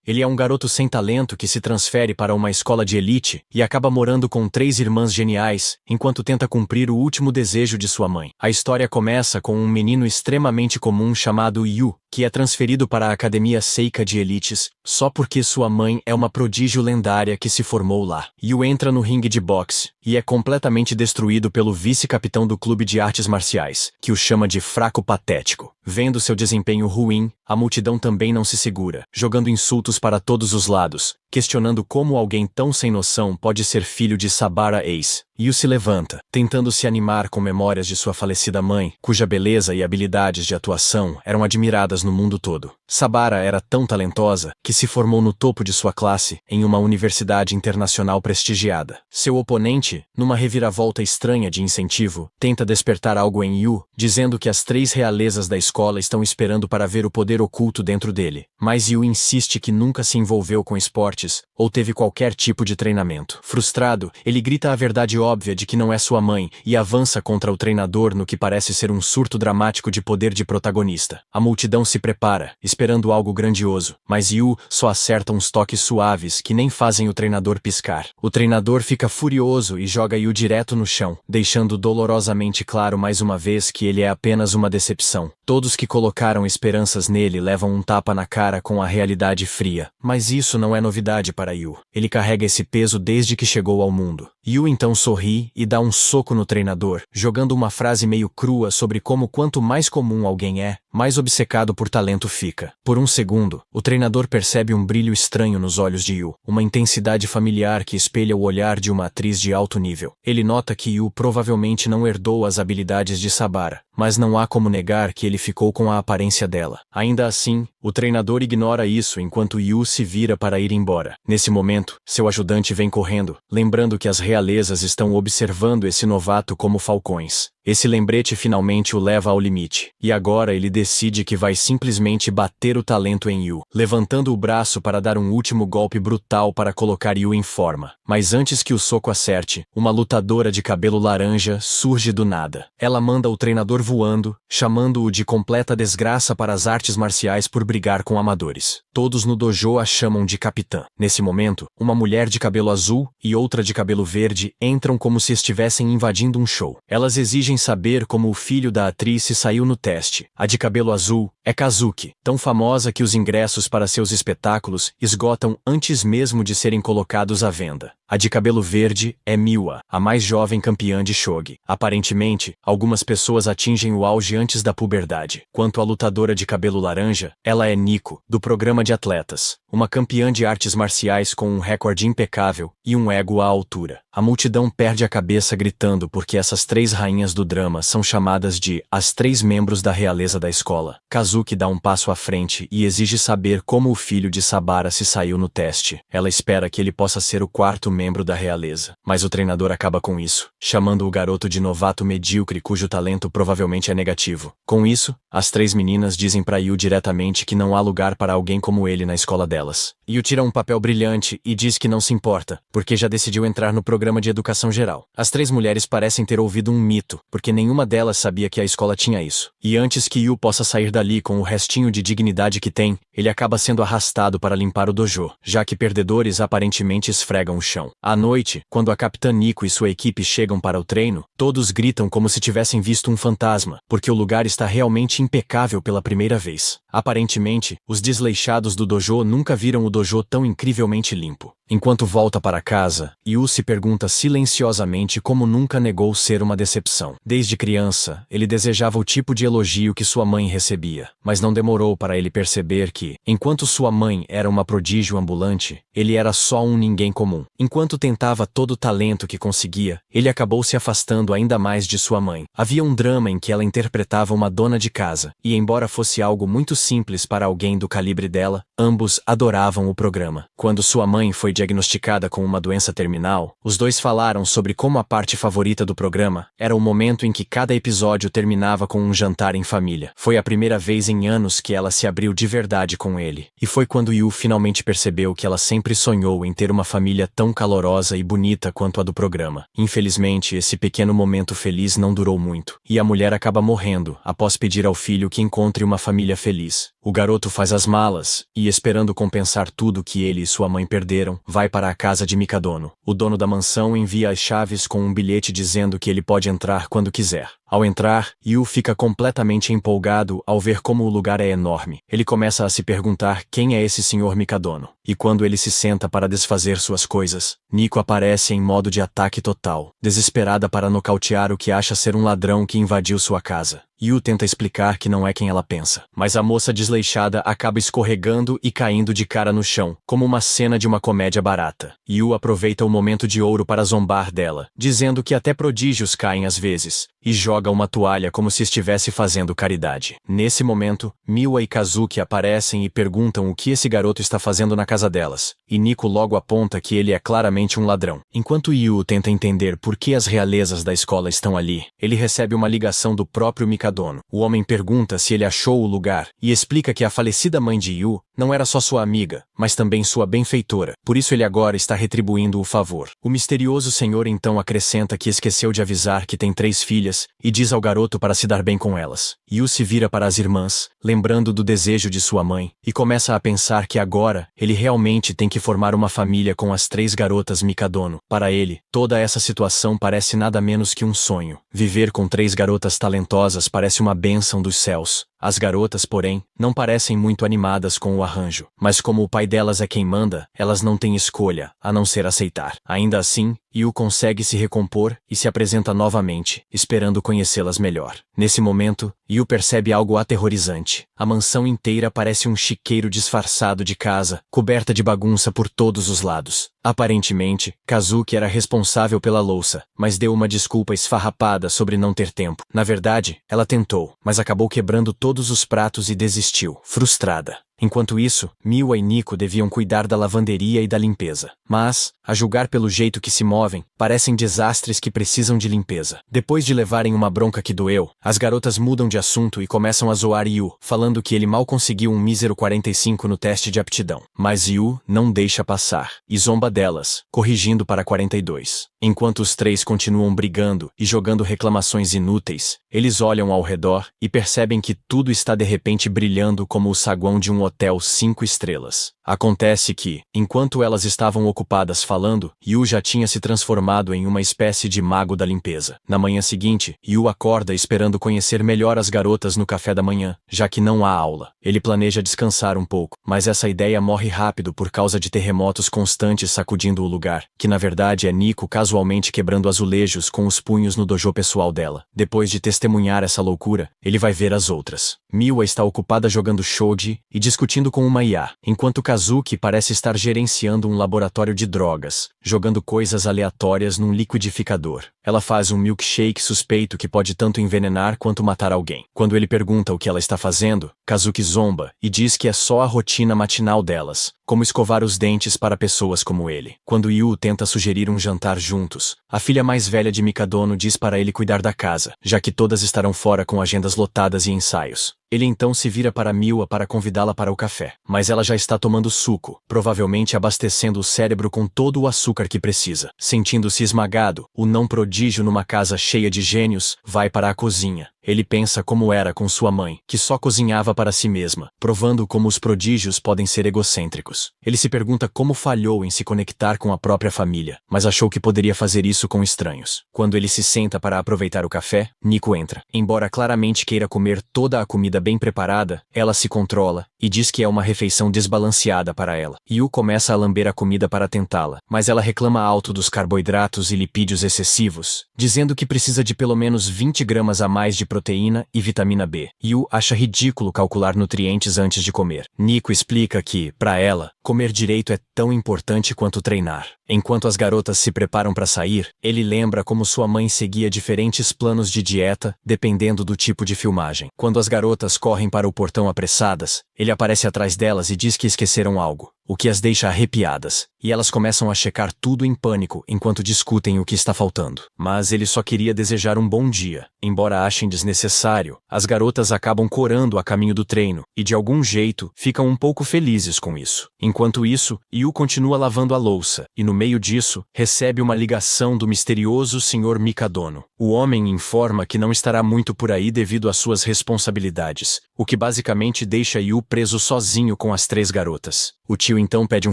Ele é um garoto sem talento que se transfere para uma escola de elite e acaba morando com 3 irmãs geniais, enquanto tenta cumprir o último desejo de sua mãe. A história começa com um menino extremamente comum chamado Yu, que é transferido para a Academia Seika de Elites, só porque sua mãe é uma prodígio lendária que se formou lá. Yu entra no ringue de boxe e é completamente destruído pelo vice-capitão do clube de artes marciais, que o chama de fraco patético. Vendo seu desempenho ruim, a multidão também não se segura, jogando insultos para todos os lados, questionando como alguém tão sem noção pode ser filho de Sabara Ace. Yu se levanta, tentando se animar com memórias de sua falecida mãe, cuja beleza e habilidades de atuação eram admiradas no mundo todo. Sabara era tão talentosa que se formou no topo de sua classe em uma universidade internacional prestigiada. Seu oponente, numa reviravolta estranha de incentivo, tenta despertar algo em Yu, dizendo que as 3 realezas da escola estão esperando para ver o poder oculto dentro dele. Mas Yu insiste que nunca se envolveu com esportes ou teve qualquer tipo de treinamento. Frustrado, ele grita a verdade óbvia de que não é sua mãe e avança contra o treinador no que parece ser um surto dramático de poder de protagonista. A multidão se prepara, esperando algo grandioso, mas Yu só acerta uns toques suaves que nem fazem o treinador piscar. O treinador fica furioso e joga Yu direto no chão, deixando dolorosamente claro mais uma vez que ele é apenas uma decepção. Todos que colocaram esperanças nele levam um tapa na cara com a realidade fria. Mas isso não é novidade para Yu. Ele carrega esse peso desde que chegou ao mundo. Yu então sorri e dá um soco no treinador, jogando uma frase meio crua sobre como quanto mais comum alguém é, mais obcecado por talento fica. Por um segundo, o treinador percebe um brilho estranho nos olhos de Yu, uma intensidade familiar que espelha o olhar de uma atriz de alto nível. Ele nota que Yu provavelmente não herdou as habilidades de Sabara, mas não há como negar que ele ficou com a aparência dela. Ainda assim, o treinador ignora isso enquanto Yu se vira para ir embora. Nesse momento, seu ajudante vem correndo, lembrando que as realezas estão observando esse novato como falcões. Esse lembrete finalmente o leva ao limite, e agora ele decide que vai simplesmente bater o talento em Yu, levantando o braço para dar um último golpe brutal para colocar Yu em forma. Mas antes que o soco acerte, uma lutadora de cabelo laranja surge do nada. Ela manda o treinador voando, chamando-o de completa desgraça para as artes marciais por brigar com amadores. Todos no dojo a chamam de capitã. Nesse momento, uma mulher de cabelo azul e outra de cabelo verde entram como se estivessem invadindo um show. Elas exigem saber como o filho da atriz se saiu no teste. A de cabelo azul é Kazuki, tão famosa que os ingressos para seus espetáculos esgotam antes mesmo de serem colocados à venda. A de cabelo verde é Miwa, a mais jovem campeã de shogi. Aparentemente, algumas pessoas atingem o auge antes da puberdade. Quanto à lutadora de cabelo laranja, ela é Nico, do programa de atletas, uma campeã de artes marciais com um recorde impecável e um ego à altura. A multidão perde a cabeça gritando porque essas 3 rainhas do drama são chamadas de as 3 membros da realeza da escola. Kazuki dá um passo à frente e exige saber como o filho de Sabara se saiu no teste. Ela espera que ele possa ser o 4º membro da realeza, mas o treinador acaba com isso, chamando o garoto de novato medíocre cujo talento provavelmente é negativo. Com isso, as 3 meninas dizem para Yu diretamente que não há lugar para alguém como ele na escola delas. Yu tira um papel brilhante e diz que não se importa, porque já decidiu entrar no programa de educação geral. As 3 mulheres parecem ter ouvido um mito, porque nenhuma delas sabia que a escola tinha isso. E antes que Yu possa sair dali com o restinho de dignidade que tem, ele acaba sendo arrastado para limpar o dojo, já que perdedores aparentemente esfregam o chão. À noite, quando a capitã Nico e sua equipe chegam para o treino, todos gritam como se tivessem visto um fantasma, porque o lugar está realmente impecável pela primeira vez. Aparentemente, os desleixados do dojo nunca viram o dojo tão incrivelmente limpo. Enquanto volta para casa, Yu se pergunta silenciosamente como nunca negou ser uma decepção. Desde criança, ele desejava o tipo de elogio que sua mãe recebia, mas não demorou para ele perceber que, enquanto sua mãe era uma prodígio ambulante, ele era só um ninguém comum. Enquanto tentava todo o talento que conseguia, ele acabou se afastando ainda mais de sua mãe. Havia um drama em que ela interpretava uma dona de casa, e embora fosse algo muito simples para alguém do calibre dela, ambos adoravam o programa. Quando sua mãe foi diagnosticada com uma doença terminal, os dois falaram sobre como a parte favorita do programa era o momento em que cada episódio terminava com um jantar em família. Foi a primeira vez em anos que ela se abriu de verdade com ele. E foi quando Yu finalmente percebeu que ela sempre sonhou em ter uma família tão calorosa e bonita quanto a do programa. Infelizmente, esse pequeno momento feliz não durou muito, e a mulher acaba morrendo após pedir ao filho que encontre uma família feliz. O garoto faz as malas e, esperando compensar tudo que ele e sua mãe perderam, vai para a casa de Mikadono. O dono da mansão envia as chaves com um bilhete dizendo que ele pode entrar quando quiser. Ao entrar, Yu fica completamente empolgado ao ver como o lugar é enorme. Ele começa a se perguntar quem é esse Sr. Mikadono. E quando ele se senta para desfazer suas coisas, Nico aparece em modo de ataque total, desesperada para nocautear o que acha ser um ladrão que invadiu sua casa. Yu tenta explicar que não é quem ela pensa, mas a moça desleixada acaba escorregando e caindo de cara no chão, como uma cena de uma comédia barata. Yu aproveita o momento de ouro para zombar dela, dizendo que até prodígios caem às vezes, e joga uma toalha como se estivesse fazendo caridade. Nesse momento, Miwa e Kazuki aparecem e perguntam o que esse garoto está fazendo na casa delas, e Nico logo aponta que ele é claramente um ladrão. Enquanto Yu tenta entender por que as realezas da escola estão ali, ele recebe uma ligação do próprio Mikadono. O homem pergunta se ele achou o lugar e explica que a falecida mãe de Yu não era só sua amiga, mas também sua benfeitora, por isso ele agora está retribuindo o favor. O misterioso senhor então acrescenta que esqueceu de avisar que tem 3 filhas e diz ao garoto para se dar bem com elas. Yu se vira para as irmãs, lembrando do desejo de sua mãe, e começa a pensar que agora ele realmente tem que formar uma família com as 3 garotas Mikadono. Para ele, toda essa situação parece nada menos que um sonho. Viver com 3 garotas talentosas parece uma bênção dos céus. As garotas, porém, não parecem muito animadas com o arranjo, mas como o pai delas é quem manda, elas não têm escolha, a não ser aceitar. Ainda assim, Yu consegue se recompor e se apresenta novamente, esperando conhecê-las melhor. Nesse momento, Yu percebe algo aterrorizante. A mansão inteira parece um chiqueiro disfarçado de casa, coberta de bagunça por todos os lados. Aparentemente, Kazuki era responsável pela louça, mas deu uma desculpa esfarrapada sobre não ter tempo. Na verdade, ela tentou, mas acabou quebrando todos os pratos e desistiu, frustrada. Enquanto isso, Miwa e Nico deviam cuidar da lavanderia e da limpeza. Mas, a julgar pelo jeito que se movem, parecem desastres que precisam de limpeza. Depois de levarem uma bronca que doeu, as garotas mudam de assunto e começam a zoar Yu, falando que ele mal conseguiu um mísero 45 no teste de aptidão. Mas Yu não deixa passar, e zomba delas, corrigindo para 42. Enquanto os 3 continuam brigando e jogando reclamações inúteis, eles olham ao redor e percebem que tudo está de repente brilhando como o saguão de um hotel 5 estrelas. Acontece que, enquanto elas estavam ocupadas falando, Yu já tinha se transformado em uma espécie de mago da limpeza. Na manhã seguinte, Yu acorda esperando conhecer melhor as garotas no café da manhã, já que não há aula. Ele planeja descansar um pouco, mas essa ideia morre rápido por causa de terremotos constantes sacudindo o lugar, que na verdade é Nico casualmente quebrando azulejos com os punhos no dojo pessoal dela. Depois de testemunhar essa loucura, ele vai ver as outras. Miwa está ocupada jogando shogi e discutindo com uma IA, enquanto Kazuki parece estar gerenciando um laboratório de drogas, jogando coisas aleatórias num liquidificador. Ela faz um milkshake suspeito que pode tanto envenenar quanto matar alguém. Quando ele pergunta o que ela está fazendo, Kazuki zomba e diz que é só a rotina matinal delas, como escovar os dentes para pessoas como ele. Quando Yu tenta sugerir um jantar juntos, a filha mais velha de Mikadono diz para ele cuidar da casa, já que todas estarão fora com agendas lotadas e ensaios. Ele então se vira para Miwa para convidá-la para o café, mas ela já está tomando suco, provavelmente abastecendo o cérebro com todo o açúcar que precisa. Sentindo-se esmagado, o não prodígio numa casa cheia de gênios vai para a cozinha. Ele pensa como era com sua mãe, que só cozinhava para si mesma, provando como os prodígios podem ser egocêntricos. Ele se pergunta como falhou em se conectar com a própria família, mas achou que poderia fazer isso com estranhos. Quando ele se senta para aproveitar o café, Nico entra. Embora claramente queira comer toda a comida bem preparada, ela se controla e diz que é uma refeição desbalanceada para ela. Yu começa a lamber a comida para tentá-la, mas ela reclama alto dos carboidratos e lipídios excessivos, dizendo que precisa de pelo menos 20 gramas a mais de proteína e vitamina B. Yu acha ridículo calcular nutrientes antes de comer. Nico explica que, para ela, comer direito é tão importante quanto treinar. Enquanto as garotas se preparam para sair, ele lembra como sua mãe seguia diferentes planos de dieta, dependendo do tipo de filmagem. Quando as garotas correm para o portão apressadas, ele aparece atrás delas e diz que esqueceram algo, o que as deixa arrepiadas. e elas começam a checar tudo em pânico enquanto discutem o que está faltando. Mas ele só queria desejar um bom dia. Embora achem desnecessário, as garotas acabam corando a caminho do treino, e de algum jeito, ficam um pouco felizes com isso. Enquanto isso, Yu continua lavando a louça, e no meio disso, recebe uma ligação do misterioso Sr. Mikadono. O homem informa que não estará muito por aí devido às suas responsabilidades, o que basicamente deixa Yu preso sozinho com as 3 garotas. O tio então pede um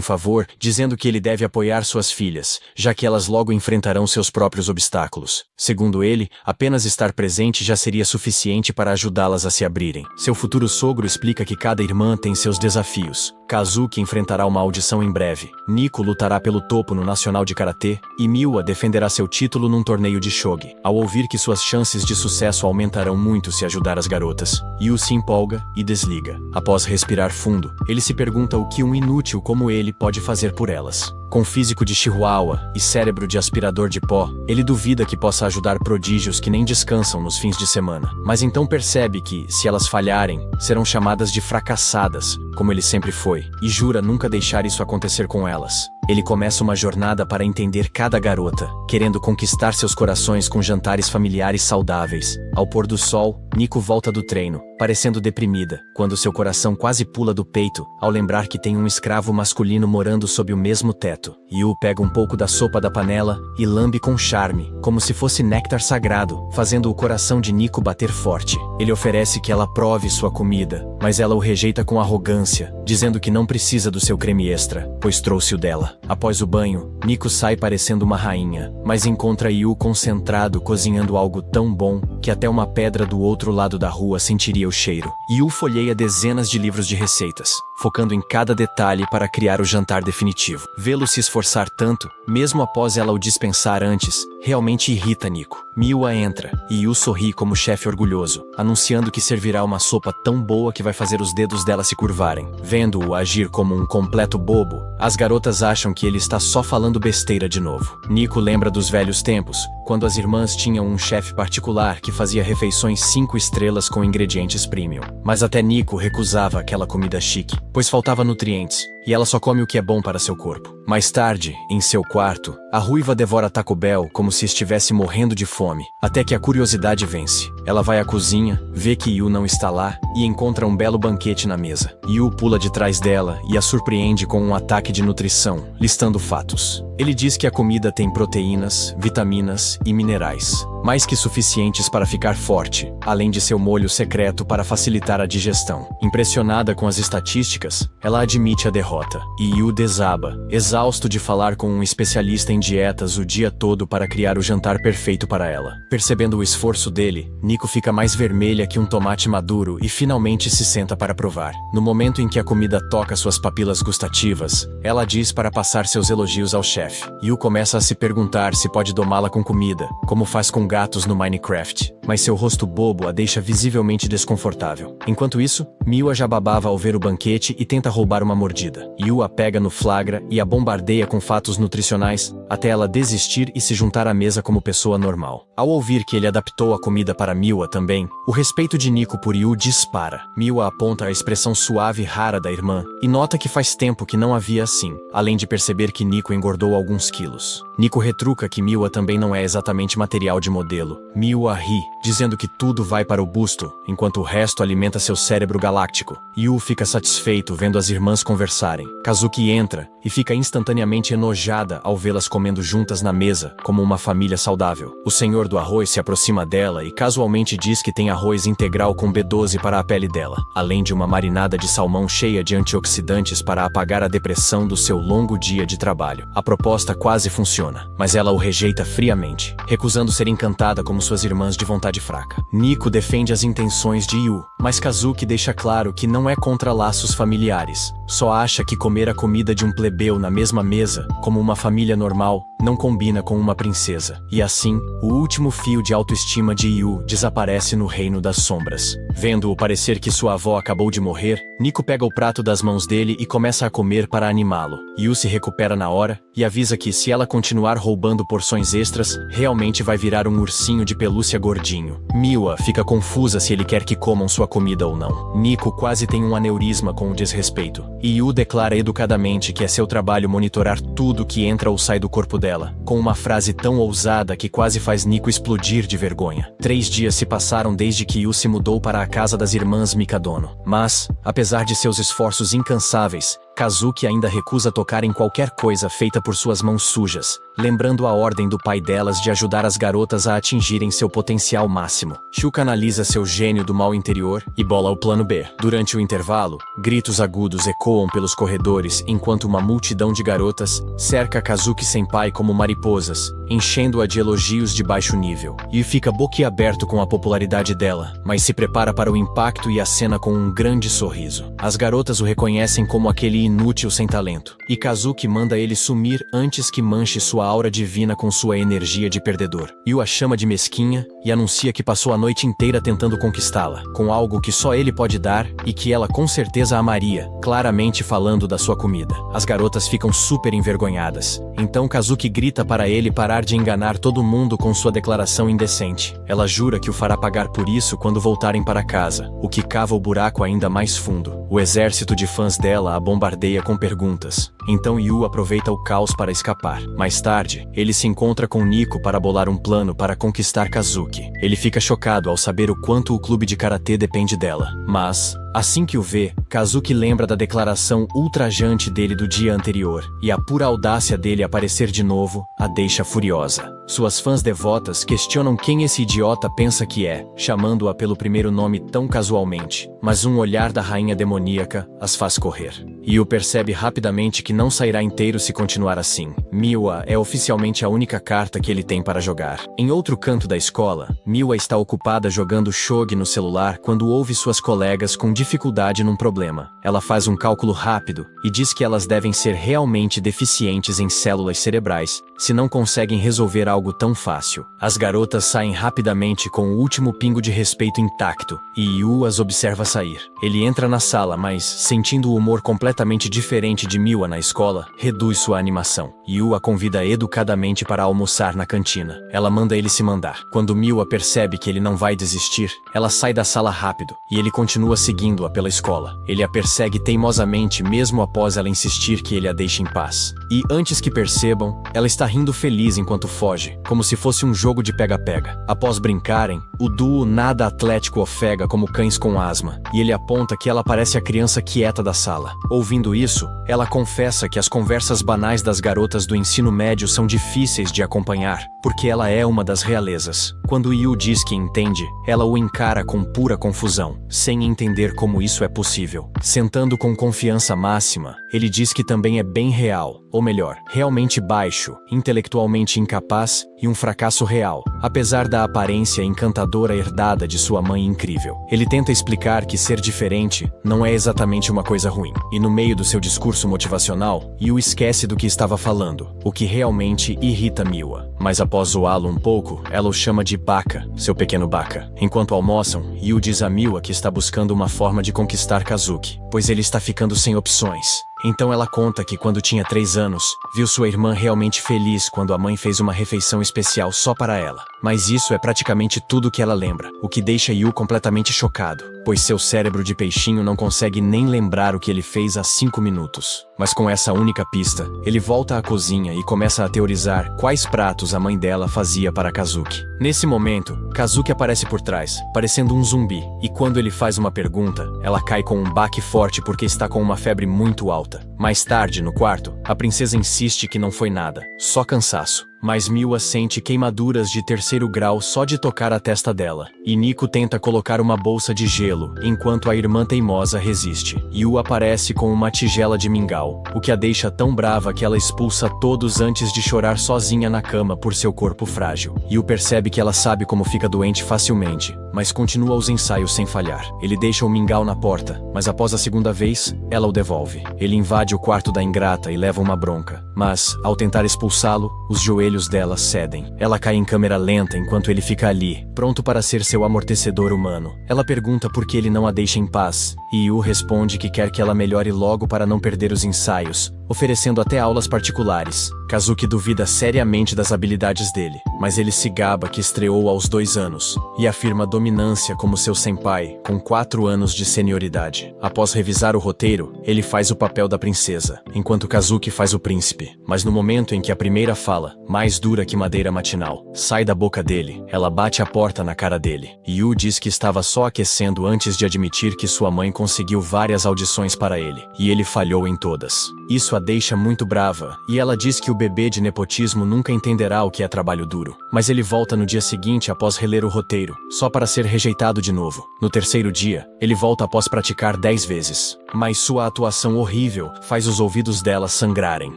favor, dizendo que ele deve apoiar suas filhas, já que elas logo enfrentarão seus próprios obstáculos. Segundo ele, apenas estar presente já seria suficiente para ajudá-las a se abrirem. Seu futuro sogro explica que cada irmã tem seus desafios. Kazuki enfrentará uma audição em breve. Nico lutará pelo topo no Nacional de Karatê, e Miwa defenderá seu título num torneio de shogi. Ao ouvir que suas chances de sucesso aumentarão muito se ajudar as garotas, Yu se empolga e desliga. Após respirar fundo, ele se pergunta o que um inútil como ele pode fazer por elas. Com físico de chihuahua e cérebro de aspirador de pó, ele duvida que possa ajudar prodígios que nem descansam nos fins de semana. Mas então percebe que, se elas falharem, serão chamadas de fracassadas, como ele sempre foi, e jura nunca deixar isso acontecer com elas. Ele começa uma jornada para entender cada garota, querendo conquistar seus corações com jantares familiares saudáveis. Ao pôr do sol, Nico volta do treino, parecendo deprimida, quando seu coração quase pula do peito, ao lembrar que tem um escravo masculino morando sob o mesmo teto. Yu pega um pouco da sopa da panela e lambe com charme, como se fosse néctar sagrado, fazendo o coração de Nico bater forte. Ele oferece que ela prove sua comida, mas ela o rejeita com arrogância, dizendo que não precisa do seu creme extra, pois trouxe o dela. Após o banho, Nico sai parecendo uma rainha, mas encontra Yu concentrado cozinhando algo tão bom que até uma pedra do outro lado da rua sentiria o cheiro. Yu folheia dezenas de livros de receitas, focando em cada detalhe para criar o jantar definitivo. Vê-lo se esforçar tanto, mesmo após ela o dispensar antes, realmente irrita Nico. Miwa entra, e Yu sorri como chefe orgulhoso, anunciando que servirá uma sopa tão boa que vai fazer os dedos dela se curvarem. Vendo-o agir como um completo bobo, as garotas acham que ele está só falando besteira de novo. Nico lembra dos velhos tempos, quando as irmãs tinham um chefe particular que fazia refeições 5 estrelas com ingredientes premium. Mas até Nico recusava aquela comida chique, pois faltava nutrientes, e ela só come o que é bom para seu corpo. Mais tarde, em seu quarto, a ruiva devora Taco Bell como se estivesse morrendo de fome, até que a curiosidade vence. Ela vai à cozinha, vê que Yu não está lá e encontra um belo banquete na mesa. Yu pula de trás dela e a surpreende com um ataque de nutrição, listando fatos. Ele diz que a comida tem proteínas, vitaminas e minerais, mais que suficientes para ficar forte, além de seu molho secreto para facilitar a digestão. Impressionada com as estatísticas, ela admite a derrota, e Yu desaba, exausto de falar com um especialista em dietas o dia todo para criar o jantar perfeito para ela. Percebendo o esforço dele, Nico fica mais vermelha que um tomate maduro e finalmente se senta para provar. No momento em que a comida toca suas papilas gustativas, ela diz para passar seus elogios ao chefe. Yu começa a se perguntar se pode domá-la com comida, como faz com gatos no Minecraft, mas seu rosto bobo a deixa visivelmente desconfortável. Enquanto isso, Miwa já babava ao ver o banquete e tenta roubar uma mordida. Yu a pega no flagra e a bombardeia com fatos nutricionais, até ela desistir e se juntar à mesa como pessoa normal. Ao ouvir que ele adaptou a comida para Miwa também, o respeito de Nico por Yu dispara. Miwa aponta a expressão suave e rara da irmã, e nota que faz tempo que não havia assim, além de perceber que Nico engordou alguns quilos. Nico retruca que Miwa também não é exatamente material de modelo. Miwa ri, dizendo que tudo vai para o busto, enquanto o resto alimenta seu cérebro galáctico. Yu fica satisfeito vendo as irmãs conversarem. Kazuki entra e fica instantaneamente enojada ao vê-las comendo juntas na mesa, como uma família saudável. O senhor do arroz se aproxima dela e casualmente diz que tem arroz integral com B12 para a pele dela, além de uma marinada de salmão cheia de antioxidantes para apagar a depressão do seu longo dia de trabalho. A proposta quase funciona, mas ela o rejeita friamente, recusando ser encantada como suas irmãs de vontade fraca. Nico defende as intenções de Yu, mas Kazuki deixa claro que não é contra laços familiares, só acha que comer a comida de um plebeu na mesma mesa, como uma família normal, não combina com uma princesa. E assim, o último fio de autoestima de Yu desaparece no reino das sombras. Vendo-o parecer que sua avó acabou de morrer, Nico pega o prato das mãos dele e começa a comer para animá-lo. Yu se recupera na hora e avisa que se ela continuar roubando porções extras, realmente vai virar um ursinho de pelúcia gordinho. Miwa fica confusa se ele quer que comam sua comida ou não. Nico quase tem um aneurisma com o desrespeito. E Yu declara educadamente que é seu trabalho monitorar tudo que entra ou sai do corpo dela, com uma frase tão ousada que quase faz Nico explodir de vergonha. 3 dias se passaram desde que Yu se mudou para a casa das irmãs Mikadono. Mas, apesar de seus esforços incansáveis, Kazuki ainda recusa tocar em qualquer coisa feita por suas mãos sujas, lembrando a ordem do pai delas de ajudar as garotas a atingirem seu potencial máximo. Shuka analisa seu gênio do mal interior e bola o plano B. Durante o intervalo, gritos agudos ecoam pelos corredores enquanto uma multidão de garotas cerca Kazuki Senpai como mariposas, enchendo-a de elogios de baixo nível. E fica boquiaberto com a popularidade dela, mas se prepara para o impacto e acena com um grande sorriso. As garotas o reconhecem como aquele inútil sem talento, e Kazuki manda ele sumir antes que manche sua aura divina com sua energia de perdedor. Yu a chama de mesquinha e anuncia que passou a noite inteira tentando conquistá-la, com algo que só ele pode dar e que ela com certeza amaria, claramente falando da sua comida. As garotas ficam super envergonhadas, então Kazuki grita para ele parar de enganar todo mundo com sua declaração indecente. Ela jura que o fará pagar por isso quando voltarem para casa, o que cava o buraco ainda mais fundo. O exército de fãs dela a bombardeia com perguntas. Então Yu aproveita o caos para escapar. Mais tarde, ele se encontra com Nico para bolar um plano para conquistar Kazuki. Ele fica chocado ao saber o quanto o clube de karatê depende dela. Mas, assim que o vê, Kazuki lembra da declaração ultrajante dele do dia anterior, e a pura audácia dele aparecer de novo a deixa furiosa. Suas fãs devotas questionam quem esse idiota pensa que é, chamando-a pelo primeiro nome tão casualmente, mas um olhar da rainha demoníaca as faz correr. Yu percebe rapidamente que não sairá inteiro se continuar assim. Miwa é oficialmente a única carta que ele tem para jogar. Em outro canto da escola, Miwa está ocupada jogando shogi no celular quando ouve suas colegas com dificuldade num problema. Ela faz um cálculo rápido e diz que elas devem ser realmente deficientes em células cerebrais, se não conseguem resolver algo tão fácil. As garotas saem rapidamente com o último pingo de respeito intacto, e Yu as observa sair. Ele entra na sala, mas, sentindo o humor completamente diferente de Miwa na escola, reduz sua animação. Yu a convida educadamente para almoçar na cantina. Ela manda ele se mandar. Quando Miwa percebe que ele não vai desistir, ela sai da sala rápido, e ele continua seguindo-a pela escola. Ele a persegue teimosamente mesmo após ela insistir que ele a deixe em paz. E, antes que percebam, ela está rindo feliz enquanto foge, como se fosse um jogo de pega-pega. Após brincarem, o duo nada atlético ofega como cães com asma, e ele aponta que ela parece a criança quieta da sala. Ouvindo isso, ela confessa que as conversas banais das garotas do ensino médio são difíceis de acompanhar, porque ela é uma das realezas. Quando Yu diz que entende, ela o encara com pura confusão, sem entender como isso é possível. Sentando com confiança máxima, ele diz que também é bem real, ou melhor, realmente baixo, intelectualmente incapaz e um fracasso real, apesar da aparência encantadora herdada de sua mãe incrível. Ele tenta explicar que ser diferente não é exatamente uma coisa ruim, e no meio do seu discurso motivacional, Yu esquece do que estava falando, o que realmente irrita Miwa. Mas após zoá-lo um pouco, ela o chama de Baka, seu pequeno Baka. Enquanto almoçam, Yu diz a Miwa que está buscando uma forma de conquistar Kazuki, pois ele está ficando sem opções. Então ela conta que quando tinha 3 anos, viu sua irmã realmente feliz quando a mãe fez uma refeição especial só para ela. Mas isso é praticamente tudo que ela lembra, o que deixa Yu completamente chocado, pois seu cérebro de peixinho não consegue nem lembrar o que ele fez há 5 minutos. Mas com essa única pista, ele volta à cozinha e começa a teorizar quais pratos a mãe dela fazia para Kazuki. Nesse momento, Kazuki aparece por trás, parecendo um zumbi, e quando ele faz uma pergunta, ela cai com um baque forte porque está com uma febre muito alta. Mais tarde, no quarto, a princesa insiste que não foi nada, só cansaço. mas Miwa sente queimaduras de 3º grau só de tocar a testa dela. E Nico tenta colocar uma bolsa de gelo, enquanto a irmã teimosa resiste. Yu aparece com uma tigela de mingau, o que a deixa tão brava que ela expulsa todos antes de chorar sozinha na cama por seu corpo frágil. Yu percebe que ela sabe como fica doente facilmente, mas continua os ensaios sem falhar. Ele deixa o mingau na porta, mas após a segunda vez, ela o devolve. Ele invade o quarto da ingrata e leva uma bronca, mas, ao tentar expulsá-lo, os joelhos dela cedem. Ela cai em câmera lenta enquanto ele fica ali, pronto para ser seu amortecedor humano. Ela pergunta por que ele não a deixa em paz, e Yu responde que quer que ela melhore logo para não perder os ensaios, oferecendo até aulas particulares. Kazuki duvida seriamente das habilidades dele, mas ele se gaba que estreou aos 2 anos, e afirma dominância como seu senpai, com 4 anos de senioridade. Após revisar o roteiro, ele faz o papel da princesa, enquanto Kazuki faz o príncipe. Mas no momento em que a primeira fala, mais dura que madeira matinal, sai da boca dele, ela bate a porta na cara dele. Yu diz que estava só aquecendo antes de admitir que sua mãe conseguiu várias audições para ele, e ele falhou em todas. Isso a deixa muito brava, e ela diz que o bebê de nepotismo nunca entenderá o que é trabalho duro. Mas ele volta no dia seguinte após reler o roteiro, só para ser rejeitado de novo. No 3º dia, ele volta após praticar 10 vezes. Mas sua atuação horrível faz os ouvidos dela sangrarem.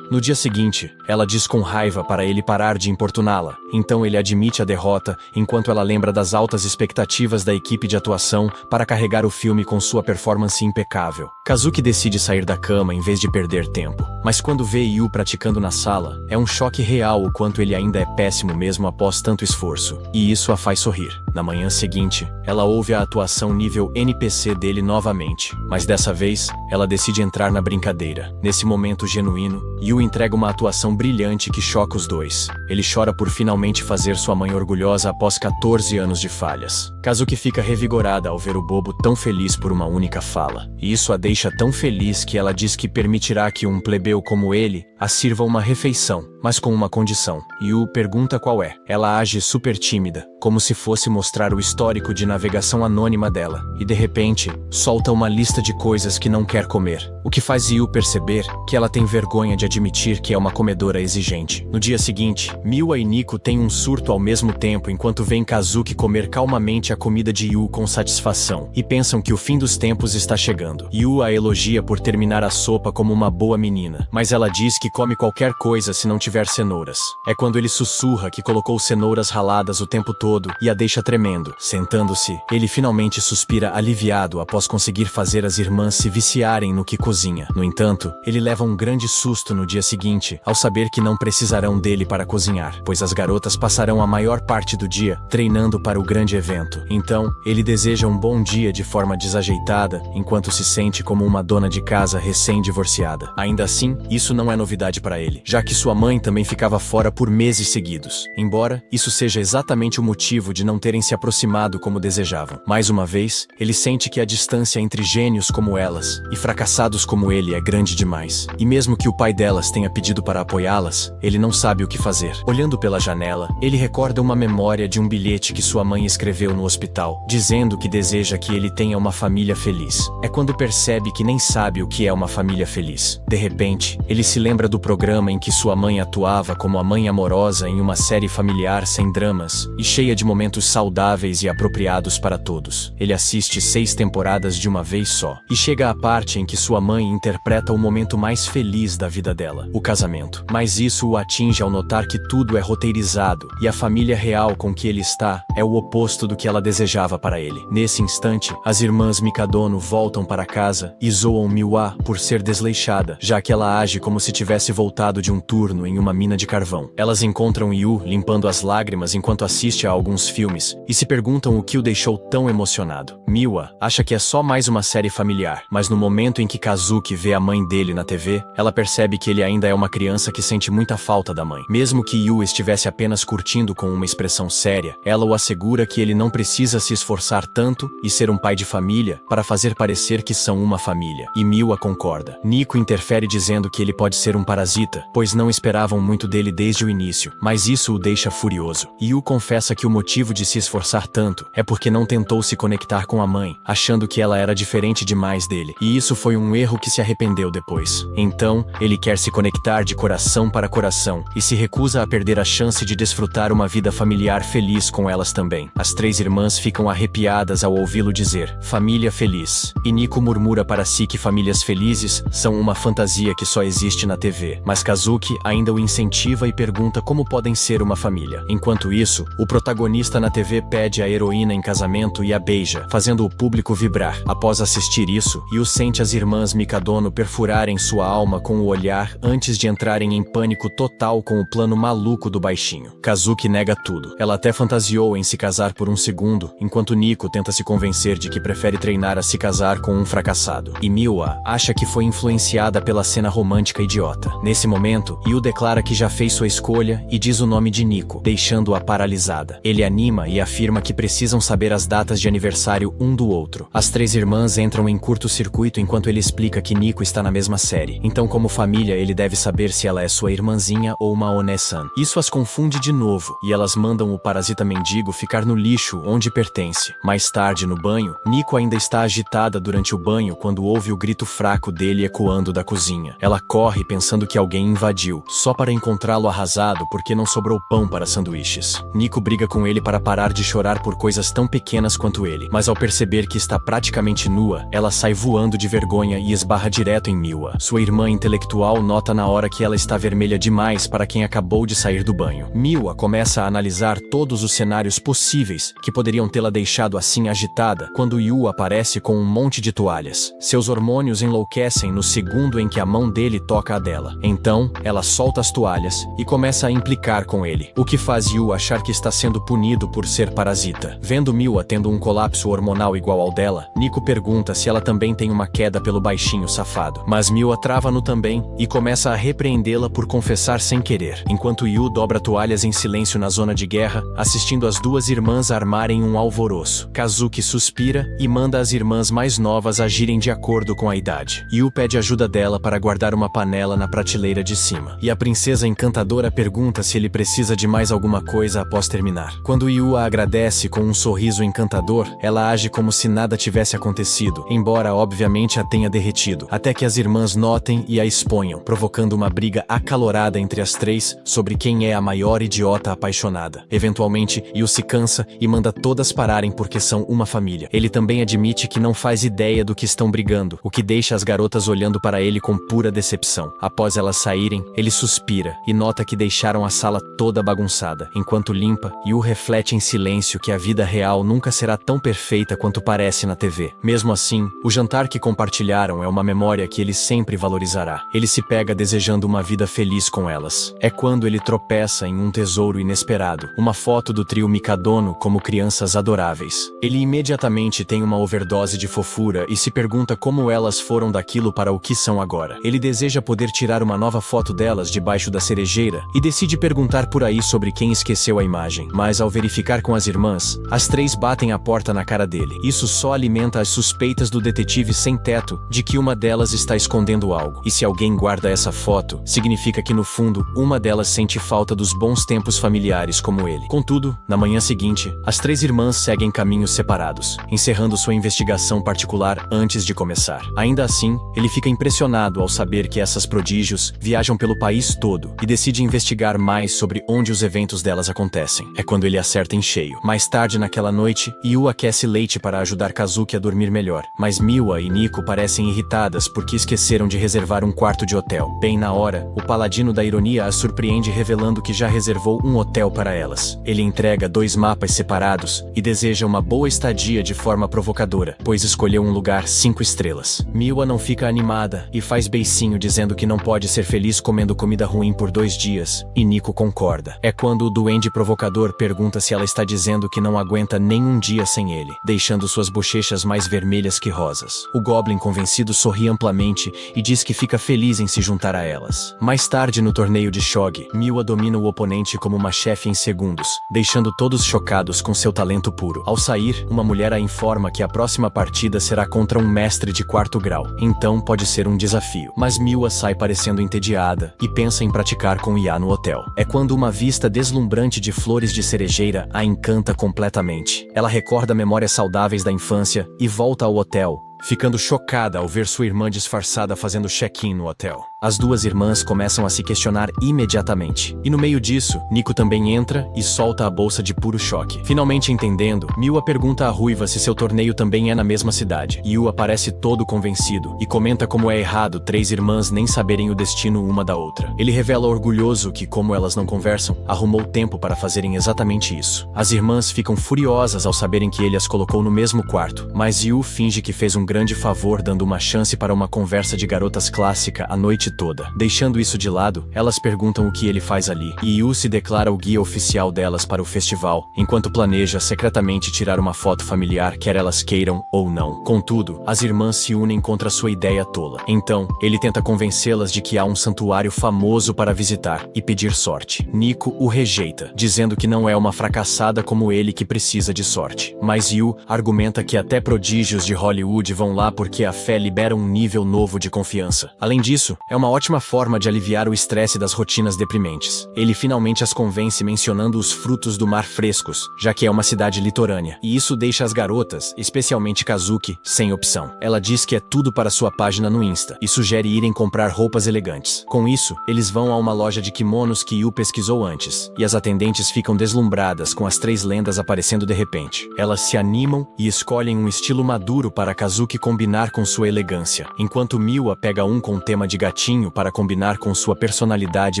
No dia seguinte, ela diz com raiva para ele parar de importuná-la. Então ele admite a derrota, enquanto ela lembra das altas expectativas da equipe de atuação para carregar o filme com sua performance impecável. Kazuki decide sair da cama em vez de perder tempo. Mas quando vê Yu praticando na sala, é um choque real o quanto ele ainda é péssimo mesmo após tanto esforço. E isso a faz sorrir. Na manhã seguinte, ela ouve a atuação nível NPC dele novamente. Mas dessa vez, ela decide entrar na brincadeira. Nesse momento genuíno, Yu entrega uma atuação brilhante que choca os dois. Ele chora por finalmente fazer sua mãe orgulhosa após 14 anos de falhas. Kazuki fica revigorada ao ver o bobo tão feliz por uma única fala. E isso a deixa tão feliz que ela diz que permitirá que um plebeu como ele a sirva uma refeição, mas com uma condição. Yu pergunta qual é. Ela age super tímida, como se fosse mostrar o histórico de navegação anônima dela, e de repente, solta uma lista de coisas que não quer comer, o que faz Yu perceber que ela tem vergonha de admitir que é uma comedora exigente. No dia seguinte, Miwa e Nico têm um surto ao mesmo tempo enquanto veem Kazuki comer calmamente a comida de Yu com satisfação, e pensam que o fim dos tempos está chegando. Yu a elogia por terminar a sopa como uma boa menina, mas ela diz que come qualquer coisa se não tiver cenouras. É quando ele sussurra que colocou cenouras raladas o tempo todo e a deixa tremendo. Sentando-se, ele finalmente suspira aliviado após conseguir fazer as irmãs se viciarem no que cozinha. No entanto, ele leva um grande susto no dia seguinte ao saber que não precisarão dele para cozinhar, pois as garotas passarão a maior parte do dia treinando para o grande evento. Então, ele deseja um bom dia de forma desajeitada, enquanto se sente como uma dona de casa recém-divorciada. Ainda assim, isso não é novidade para ele, já que sua mãe também ficava fora por meses seguidos, embora isso seja exatamente o motivo de não terem se aproximado como desejavam. Mais uma vez, ele sente que a distância entre gênios como elas e fracassados como ele é grande demais. E mesmo que o pai delas tenha pedido para apoiá-las, ele não sabe o que fazer. Olhando pela janela, ele recorda uma memória de um bilhete que sua mãe escreveu no hospital, dizendo que deseja que ele tenha uma família feliz. É quando percebe que nem sabe o que é uma família feliz. De repente, ele se lembra do programa em que sua mãe atuava como a mãe amorosa em uma série familiar sem dramas e cheia de momentos saudáveis e apropriados para todos. Ele assiste 6 temporadas de uma vez só e chega à parte em que sua mãe interpreta o momento mais feliz da vida dela, o casamento. Mas isso o atinge ao notar que tudo é roteirizado e a família real com que ele está é o oposto do que ela desejava para ele. Nesse instante, as irmãs Mikadono voltam para casa e zoam Miwa por ser desleixada, já que ela age como se tivesse voltado de um turno em uma mina de carvão. Elas encontram Yu limpando as lágrimas enquanto assiste a alguns filmes e se perguntam o que o deixou tão emocionado. Miwa acha que é só mais uma série familiar, mas no momento em que Kazuki vê a mãe dele na TV, ela percebe que ele ainda é uma criança que sente muita falta da mãe. Mesmo que Yu estivesse apenas curtindo com uma expressão séria, ela o assegura que ele não precisa se esforçar tanto e ser um pai de família para fazer parecer que são uma família. E Miwa concorda. Nico interfere dizendo que ele pode ser um parasita, pois não esperavam muito dele desde o início, mas isso o deixa furioso. Yu confessa que o motivo de se esforçar tanto é porque não tentou se conectar com a mãe, achando que ela era diferente demais dele. E isso foi um erro erro que se arrependeu depois. Então, ele quer se conectar de coração para coração e se recusa a perder a chance de desfrutar uma vida familiar feliz com elas também. As três irmãs ficam arrepiadas ao ouvi-lo dizer, família feliz. E Nico murmura para si que famílias felizes são uma fantasia que só existe na TV. Mas Kazuki ainda o incentiva e pergunta como podem ser uma família. Enquanto isso, o protagonista na TV pede a heroína em casamento e a beija, fazendo o público vibrar. Após assistir isso, Yu sente as irmãs Mikadono perfurarem sua alma com o olhar antes de entrarem em pânico total com o plano maluco do baixinho. Kazuki nega tudo. Ela até fantasiou em se casar por um segundo, enquanto Nico tenta se convencer de que prefere treinar a se casar com um fracassado. E Miwa acha que foi influenciada pela cena romântica idiota. Nesse momento, Yu declara que já fez sua escolha e diz o nome de Nico, deixando-a paralisada. Ele anima e afirma que precisam saber as datas de aniversário um do outro. As três irmãs entram em curto-circuito enquanto ele explica que Nico está na mesma série. Então, como família, ele deve saber se ela é sua irmãzinha ou uma One-san. Isso as confunde de novo, e elas mandam o parasita mendigo ficar no lixo onde pertence. Mais tarde, no banho, Nico ainda está agitada durante o banho quando ouve o grito fraco dele ecoando da cozinha. Ela corre pensando que alguém invadiu, só para encontrá-lo arrasado porque não sobrou pão para sanduíches. Nico briga com ele para parar de chorar por coisas tão pequenas quanto ele, mas ao perceber que está praticamente nua, ela sai voando de vergonha e esbarra direto em Miwa. Sua irmã intelectual nota na hora que ela está vermelha demais para quem acabou de sair do banho. Miwa começa a analisar todos os cenários possíveis que poderiam tê-la deixado assim agitada quando Yu aparece com um monte de toalhas. Seus hormônios enlouquecem no segundo em que a mão dele toca a dela. Então, ela solta as toalhas e começa a implicar com ele, o que faz Yu achar que está sendo punido por ser parasita. Vendo Miwa tendo um colapso hormonal igual ao dela, Nico pergunta se ela também tem uma queda pelo baixinho safado. Mas Miwa trava-no também e começa a repreendê-la por confessar sem querer, enquanto Yu dobra toalhas em silêncio na zona de guerra, assistindo as duas irmãs armarem um alvoroço. Kazuki suspira e manda as irmãs mais novas agirem de acordo com a idade. Yu pede ajuda dela para guardar uma panela na prateleira de cima, e a princesa encantadora pergunta se ele precisa de mais alguma coisa após terminar. Quando Yu a agradece com um sorriso encantador, ela age como se nada tivesse acontecido, embora obviamente a tenha derretido, até que as irmãs notem e a exponham, provocando uma briga acalorada entre as três sobre quem é a maior idiota apaixonada. Eventualmente, Yu se cansa e manda todas pararem porque são uma família. Ele também admite que não faz ideia do que estão brigando, o que deixa as garotas olhando para ele com pura decepção. Após elas saírem, ele suspira e nota que deixaram a sala toda bagunçada. Enquanto limpa, Yu reflete em silêncio que a vida real nunca será tão perfeita quanto parece na TV. Mesmo assim, o jantar que compartilharam é uma memória que ele sempre valorizará. Ele se pega desejando uma vida feliz com elas. É quando ele tropeça em um tesouro inesperado, uma foto do trio Mikadono como crianças adoráveis. Ele imediatamente tem uma overdose de fofura e se pergunta como elas foram daquilo para o que são agora. Ele deseja poder tirar uma nova foto delas debaixo da cerejeira e decide perguntar por aí sobre quem esqueceu a imagem. Mas ao verificar com as irmãs, as três batem a porta na cara dele. Isso só alimenta as suspeitas do detetive sem teto de que uma delas está escondendo algo. E se alguém guarda essa foto, significa que no fundo, uma delas sente falta dos bons tempos familiares como ele. Contudo, na manhã seguinte, as três irmãs seguem caminhos separados, encerrando sua investigação particular antes de começar. Ainda assim, ele fica impressionado ao saber que essas prodígios viajam pelo país todo e decide investigar mais sobre onde os eventos delas acontecem. É quando ele acerta em cheio. Mais tarde naquela noite, Yu aquece leite para ajudar Kazuki a dormir melhor, mas Miwa e Nico parecem irritadas porque esqueceram de reservar um quarto de hotel. Bem na hora, o paladino da ironia as surpreende revelando que já reservou um hotel para elas. Ele entrega 2 mapas separados e deseja uma boa estadia de forma provocadora, pois escolheu um lugar 5 estrelas. Miwa não fica animada e faz beicinho dizendo que não pode ser feliz comendo comida ruim por 2 dias, e Nico concorda. É quando o duende provocador pergunta se ela está dizendo que não aguenta nem um dia sem ele, deixando suas bochechas mais vermelhas que rosas. O Goblin convencido sorri amplamente e diz que fica feliz em se juntar a elas. Mais tarde no torneio de Shogi, Miwa domina o oponente como uma chefe em segundos, deixando todos chocados com seu talento puro. Ao sair, uma mulher a informa que a próxima partida será contra um mestre de 4º grau, então pode ser um desafio. Mas Miwa sai parecendo entediada e pensa em praticar com Ia no hotel. É quando uma vista deslumbrante de flores de cerejeira a encanta completamente. Ela recorda memórias saudáveis da infância e volta ao hotel, ficando chocada ao ver sua irmã disfarçada fazendo check-in no hotel. As duas irmãs começam a se questionar imediatamente. E no meio disso, Nico também entra e solta a bolsa de puro choque. Finalmente entendendo, Miwa pergunta à ruiva se seu torneio também é na mesma cidade. Yu parece todo convencido e comenta como é errado 3 irmãs nem saberem o destino uma da outra. Ele revela orgulhoso que, como elas não conversam, arrumou tempo para fazerem exatamente isso. As irmãs ficam furiosas ao saberem que ele as colocou no mesmo quarto, mas Yu finge que fez um grande favor dando uma chance para uma conversa de garotas clássica a noite toda. Deixando isso de lado, elas perguntam o que ele faz ali, e Yu se declara o guia oficial delas para o festival, enquanto planeja secretamente tirar uma foto familiar, quer elas queiram ou não. Contudo, as irmãs se unem contra sua ideia tola. Então, ele tenta convencê-las de que há um santuário famoso para visitar e pedir sorte. Nico o rejeita, dizendo que não é uma fracassada como ele que precisa de sorte. Mas Yu argumenta que até prodígios de Hollywood vão lá porque a fé libera um nível novo de confiança. Além disso, é uma ótima forma de aliviar o estresse das rotinas deprimentes. Ele finalmente as convence mencionando os frutos do mar frescos, já que é uma cidade litorânea, e isso deixa as garotas, especialmente Kazuki, sem opção. Ela diz que é tudo para sua página no Insta, e sugere irem comprar roupas elegantes. Com isso, eles vão a uma loja de kimonos que Yu pesquisou antes, e as atendentes ficam deslumbradas com as 3 lendas aparecendo de repente. Elas se animam e escolhem um estilo maduro para Kazuki combinar com sua elegância, enquanto Miwa pega um com tema de gatinho para combinar com sua personalidade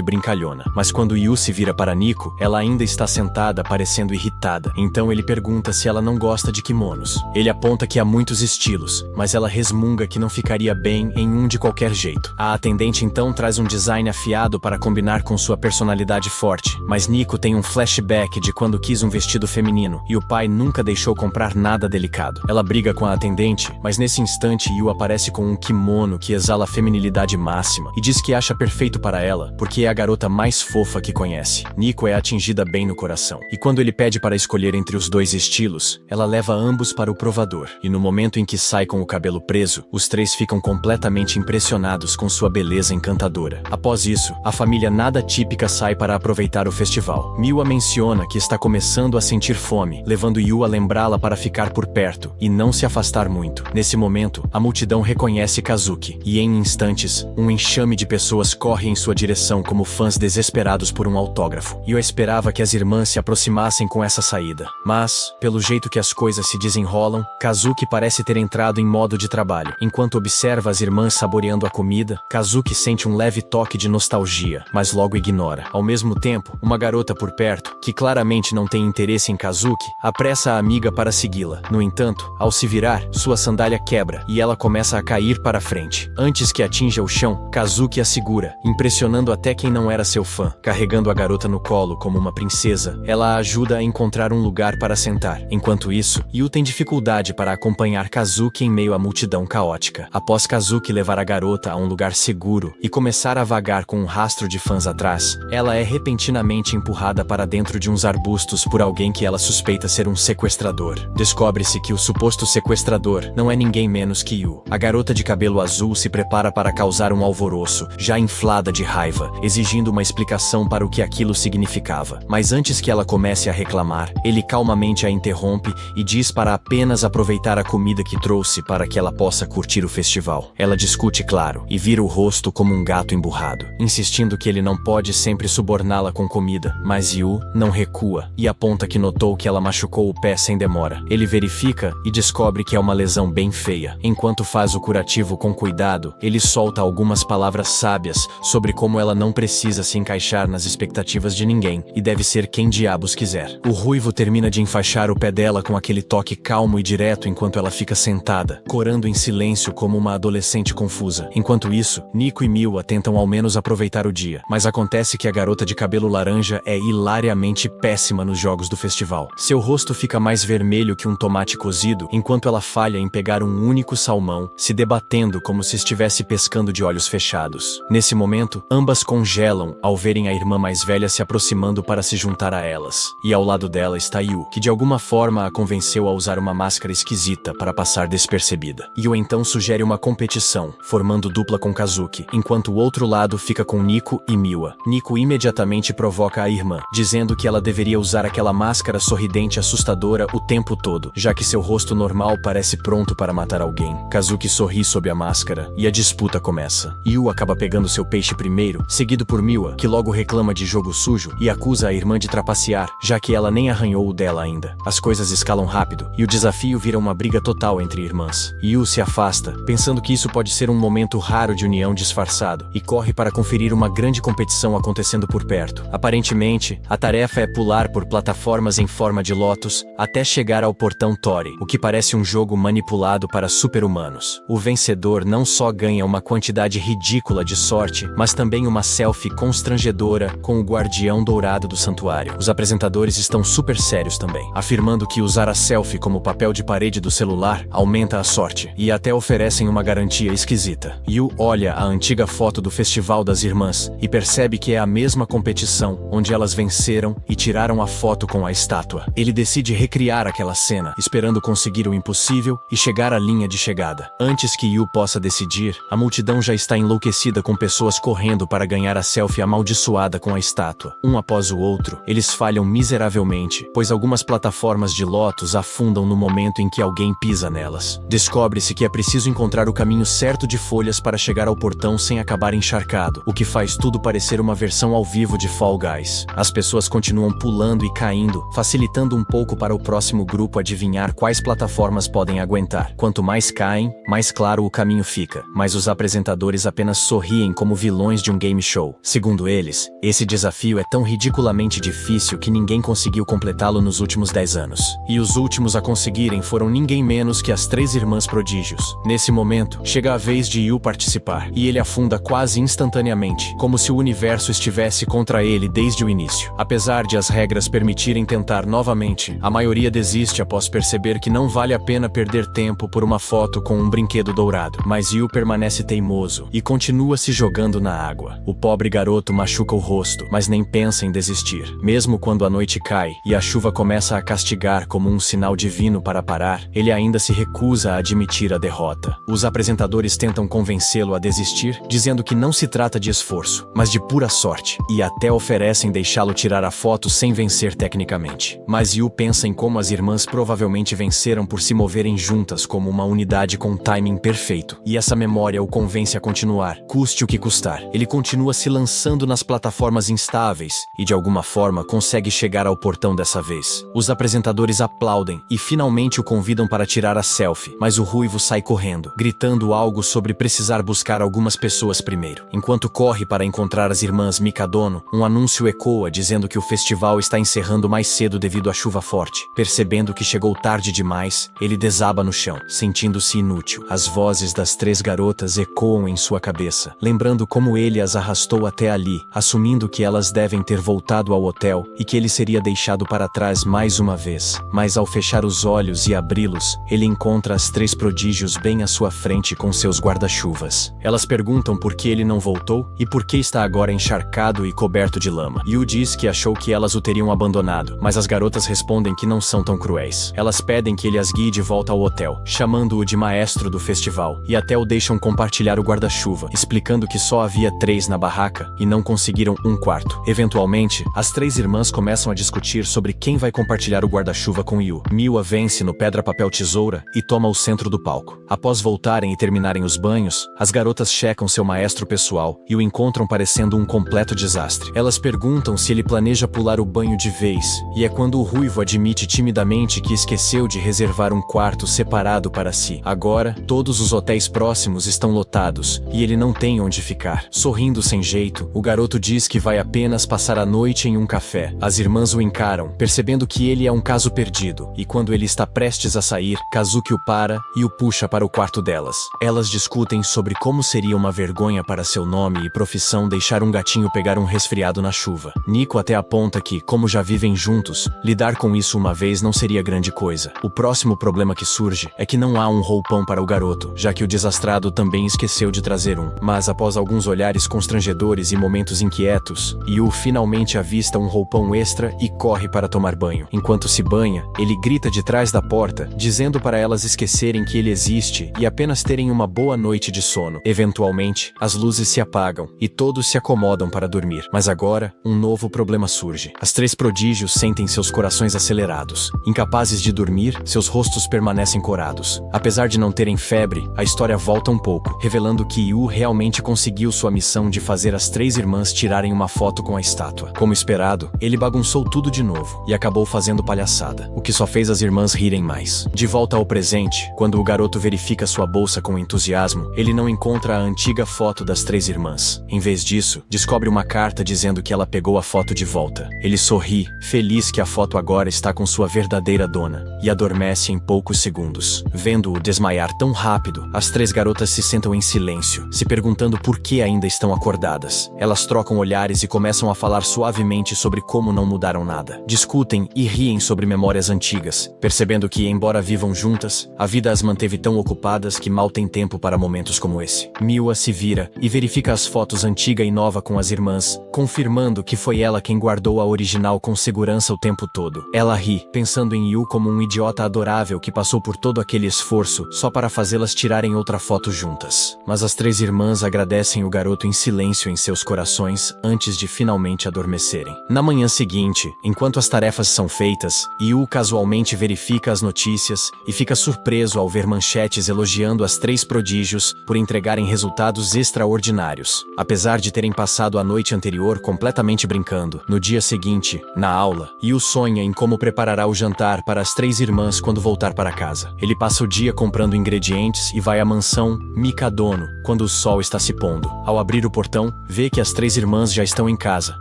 brincalhona. Mas quando Yu se vira para Nico, ela ainda está sentada parecendo irritada. Então ele pergunta se ela não gosta de kimonos. Ele aponta que há muitos estilos, mas ela resmunga que não ficaria bem em um de qualquer jeito. A atendente então traz um design afiado para combinar com sua personalidade forte, mas Nico tem um flashback de quando quis um vestido feminino e o pai nunca deixou comprar nada delicado. Ela briga com a atendente, mas nesse instante Yu aparece com um kimono que exala feminilidade máxima e diz que acha perfeito para ela, porque é a garota mais fofa que conhece. Nico é atingida bem no coração, e quando ele pede para escolher entre os 2 estilos, ela leva ambos para o provador, e no momento em que sai com o cabelo preso, os 3 ficam completamente impressionados com sua beleza encantadora. Após isso, a família nada típica sai para aproveitar o festival. Miwa menciona que está começando a sentir fome, levando Yu a lembrá-la para ficar por perto e não se afastar muito. Nesse momento, a multidão reconhece Kazuki, e em instantes, um enxame de pessoas corre em sua direção como fãs desesperados por um autógrafo. Yu esperava que as irmãs se aproximassem com essa saída, mas, pelo jeito que as coisas se desenrolam, Kazuki parece ter entrado em modo de trabalho. Enquanto observa as irmãs saboreando a comida, Kazuki sente um leve toque de nostalgia, mas logo ignora. Ao mesmo tempo, uma garota por perto, que claramente não tem interesse em Kazuki, apressa a amiga para segui-la. No entanto, ao se virar, sua sandália quebra e ela começa a cair para frente. Antes que atinja o chão, Kazuki a segura, impressionando até quem não era seu fã. Carregando a garota no colo como uma princesa, ela a ajuda a encontrar um lugar para sentar. Enquanto isso, Yu tem dificuldade para acompanhar Kazuki em meio à multidão caótica. Após Kazuki levar a garota a um lugar seguro e começar a vagar com um rastro de fãs atrás, ela é repentinamente empurrada para dentro de uns arbustos por alguém que ela suspeita ser um sequestrador. Descobre-se que o suposto sequestrador não é ninguém menos que Yu. A garota de cabelo azul se prepara para causar um alvoroço, já inflada de raiva, exigindo uma explicação para o que aquilo significava. Mas antes que ela comece a reclamar, ele calmamente a interrompe e diz para apenas aproveitar a comida que trouxe para que ela possa curtir o festival. Ela discute, claro, e vira o rosto como um gato emburrado, insistindo que ele não pode sempre suborná-la com comida, mas Yu não recua e aponta que notou que ela machucou o pé sem demora. Ele verifica e descobre que é uma lesão bem feia. Enquanto faz o curativo com cuidado, ele solta algumas palavras sábias sobre como ela não precisa se encaixar nas expectativas de ninguém e deve ser quem diabos quiser. O ruivo termina de enfaixar o pé dela com aquele toque calmo e direto enquanto ela fica sentada, corando em silêncio como uma adolescente confusa. Enquanto isso, Nico e Miwa tentam ao menos aproveitar o dia, mas acontece que a garota de cabelo laranja é hilariamente péssima nos jogos do festival. Seu rosto fica mais vermelho que um tomate cozido enquanto ela falha em pegar um único salmão, se debatendo como se estivesse pescando de olhos fechados. fechados. Nesse momento, ambas congelam ao verem a irmã mais velha se aproximando para se juntar a elas. E ao lado dela está Yu, que de alguma forma a convenceu a usar uma máscara esquisita para passar despercebida. Yu então sugere uma competição, formando dupla com Kazuki, enquanto o outro lado fica com Nico e Miwa. Nico imediatamente provoca a irmã, dizendo que ela deveria usar aquela máscara sorridente assustadora o tempo todo, já que seu rosto normal parece pronto para matar alguém. Kazuki sorri sob a máscara e a disputa começa. Yu acaba pegando seu peixe primeiro, seguido por Miwa, que logo reclama de jogo sujo e acusa a irmã de trapacear, já que ela nem arranhou o dela ainda. As coisas escalam rápido e o desafio vira uma briga total entre irmãs. Yu se afasta, pensando que isso pode ser um momento raro de união disfarçado, e corre para conferir uma grande competição acontecendo por perto. Aparentemente, a tarefa é pular por plataformas em forma de lótus até chegar ao portão Tori, o que parece um jogo manipulado para super-humanos. O vencedor não só ganha uma quantidade ridícula de sorte, mas também uma selfie constrangedora com o guardião dourado do santuário. Os apresentadores estão super sérios também, afirmando que usar a selfie como papel de parede do celular aumenta a sorte, e até oferecem uma garantia esquisita. Yu olha a antiga foto do Festival das Irmãs e percebe que é a mesma competição, onde elas venceram e tiraram a foto com a estátua. Ele decide recriar aquela cena, esperando conseguir o impossível e chegar à linha de chegada. Antes que Yu possa decidir, a multidão já está enlouquecida com pessoas correndo para ganhar a selfie amaldiçoada com a estátua. Um após o outro, eles falham miseravelmente, pois algumas plataformas de lótus afundam no momento em que alguém pisa nelas. Descobre-se que é preciso encontrar o caminho certo de folhas para chegar ao portão sem acabar encharcado, o que faz tudo parecer uma versão ao vivo de Fall Guys. As pessoas continuam pulando e caindo, facilitando um pouco para o próximo grupo adivinhar quais plataformas podem aguentar. Quanto mais caem, mais claro o caminho fica, mas os apresentadores apenas sorriem como vilões de um game show. Segundo eles, esse desafio é tão ridiculamente difícil que ninguém conseguiu completá-lo nos últimos 10 anos. E os últimos a conseguirem foram ninguém menos que as 3 irmãs prodígios. Nesse momento, chega a vez de Yu participar, e ele afunda quase instantaneamente, como se o universo estivesse contra ele desde o início. Apesar de as regras permitirem tentar novamente, a maioria desiste após perceber que não vale a pena perder tempo por uma foto com um brinquedo dourado. Mas Yu permanece teimoso e continua se jogando na água. O pobre garoto machuca o rosto, mas nem pensa em desistir. Mesmo quando a noite cai e a chuva começa a castigar como um sinal divino para parar, ele ainda se recusa a admitir a derrota. Os apresentadores tentam convencê-lo a desistir, dizendo que não se trata de esforço, mas de pura sorte, e até oferecem deixá-lo tirar a foto sem vencer tecnicamente. Mas Yu pensa em como as irmãs provavelmente venceram por se moverem juntas como uma unidade com timing perfeito, e essa memória o convence a continuar, custe o que custar. Ele continua se lançando nas plataformas instáveis e de alguma forma consegue chegar ao portão dessa vez. Os apresentadores aplaudem e finalmente o convidam para tirar a selfie, mas o ruivo sai correndo, gritando algo sobre precisar buscar algumas pessoas primeiro. Enquanto corre para encontrar as irmãs Mikadono, um anúncio ecoa dizendo que o festival está encerrando mais cedo devido à chuva forte. Percebendo que chegou tarde demais, ele desaba no chão, sentindo-se inútil. As vozes das 3 garotas ecoam em sua cabeça, lembrando como ele as arrastou até ali, assumindo que elas devem ter voltado ao hotel e que ele seria deixado para trás mais uma vez. Mas ao fechar os olhos e abri-los, ele encontra as 3 prodígios bem à sua frente com seus guarda-chuvas. Elas perguntam por que ele não voltou e por que está agora encharcado e coberto de lama. Yu diz que achou que elas o teriam abandonado, mas as garotas respondem que não são tão cruéis. Elas pedem que ele as guie de volta ao hotel, chamando-o de maestro do festival, e até o deixam compartilhar o guarda-chuva, explicando que só havia 3 na barraca e não conseguiram um quarto. Eventualmente, as 3 irmãs começam a discutir sobre quem vai compartilhar o guarda-chuva com Yu. Miwa vence no pedra-papel-tesoura e toma o centro do palco. Após voltarem e terminarem os banhos, as garotas checam seu maestro pessoal e o encontram parecendo um completo desastre. Elas perguntam se ele planeja pular o banho de vez, e é quando o ruivo admite timidamente que esqueceu de reservar um quarto separado para si. Agora, todos os hotéis próximos estão lotados, e ele não tem onde ficar. Sorrindo sem jeito, o garoto diz que vai apenas passar a noite em um café. As irmãs o encaram, percebendo que ele é um caso perdido, e quando ele está prestes a sair, Kazuki o para e o puxa para o quarto delas. Elas discutem sobre como seria uma vergonha para seu nome e profissão deixar um gatinho pegar um resfriado na chuva. Nico até aponta que, como já vivem juntos, lidar com isso uma vez não seria grande coisa. O próximo problema que surge é que não há um roupão para o garoto, já que o desastrado também esqueceu de trazer fazer um. Mas após alguns olhares constrangedores e momentos inquietos, Yu finalmente avista um roupão extra e corre para tomar banho. Enquanto se banha, ele grita de trás da porta, dizendo para elas esquecerem que ele existe e apenas terem uma boa noite de sono. Eventualmente, as luzes se apagam e todos se acomodam para dormir. Mas agora, um novo problema surge. As três prodígios sentem seus corações acelerados. Incapazes de dormir, seus rostos permanecem corados. Apesar de não terem febre, a história volta um pouco, revelando que Yu realmente conseguiu sua missão de fazer as três irmãs tirarem uma foto com a estátua. Como esperado, ele bagunçou tudo de novo e acabou fazendo palhaçada, o que só fez as irmãs rirem mais. De volta ao presente, quando o garoto verifica sua bolsa com entusiasmo, ele não encontra a antiga foto das três irmãs. Em vez disso, descobre uma carta dizendo que ela pegou a foto de volta. Ele sorri, feliz que a foto agora está com sua verdadeira dona, e adormece em poucos segundos. Vendo-o desmaiar tão rápido, as três garotas se sentam em silêncio, se perguntando por que ainda estão acordadas. Elas trocam olhares e começam a falar suavemente sobre como não mudaram nada. Discutem e riem sobre memórias antigas, percebendo que, embora vivam juntas, a vida as manteve tão ocupadas que mal tem tempo para momentos como esse. Miwa se vira e verifica as fotos antiga e nova com as irmãs, confirmando que foi ela quem guardou a original com segurança o tempo todo. Ela ri, pensando em Yu como um idiota adorável que passou por todo aquele esforço só para fazê-las tirarem outra foto juntas. Mas as três irmãs agradecem o garoto em silêncio em seus corações antes de finalmente adormecerem. Na manhã seguinte, enquanto as tarefas são feitas, Yu casualmente verifica as notícias e fica surpreso ao ver manchetes elogiando as três prodígios por entregarem resultados extraordinários. Apesar de terem passado a noite anterior completamente brincando, no dia seguinte, na aula, Yu sonha em como preparará o jantar para as três irmãs quando voltar para casa. Ele passa o dia comprando ingredientes e vai à mansão Mikadono quando o sol está se pondo. Ao abrir o portão, vê que as três irmãs já estão em casa,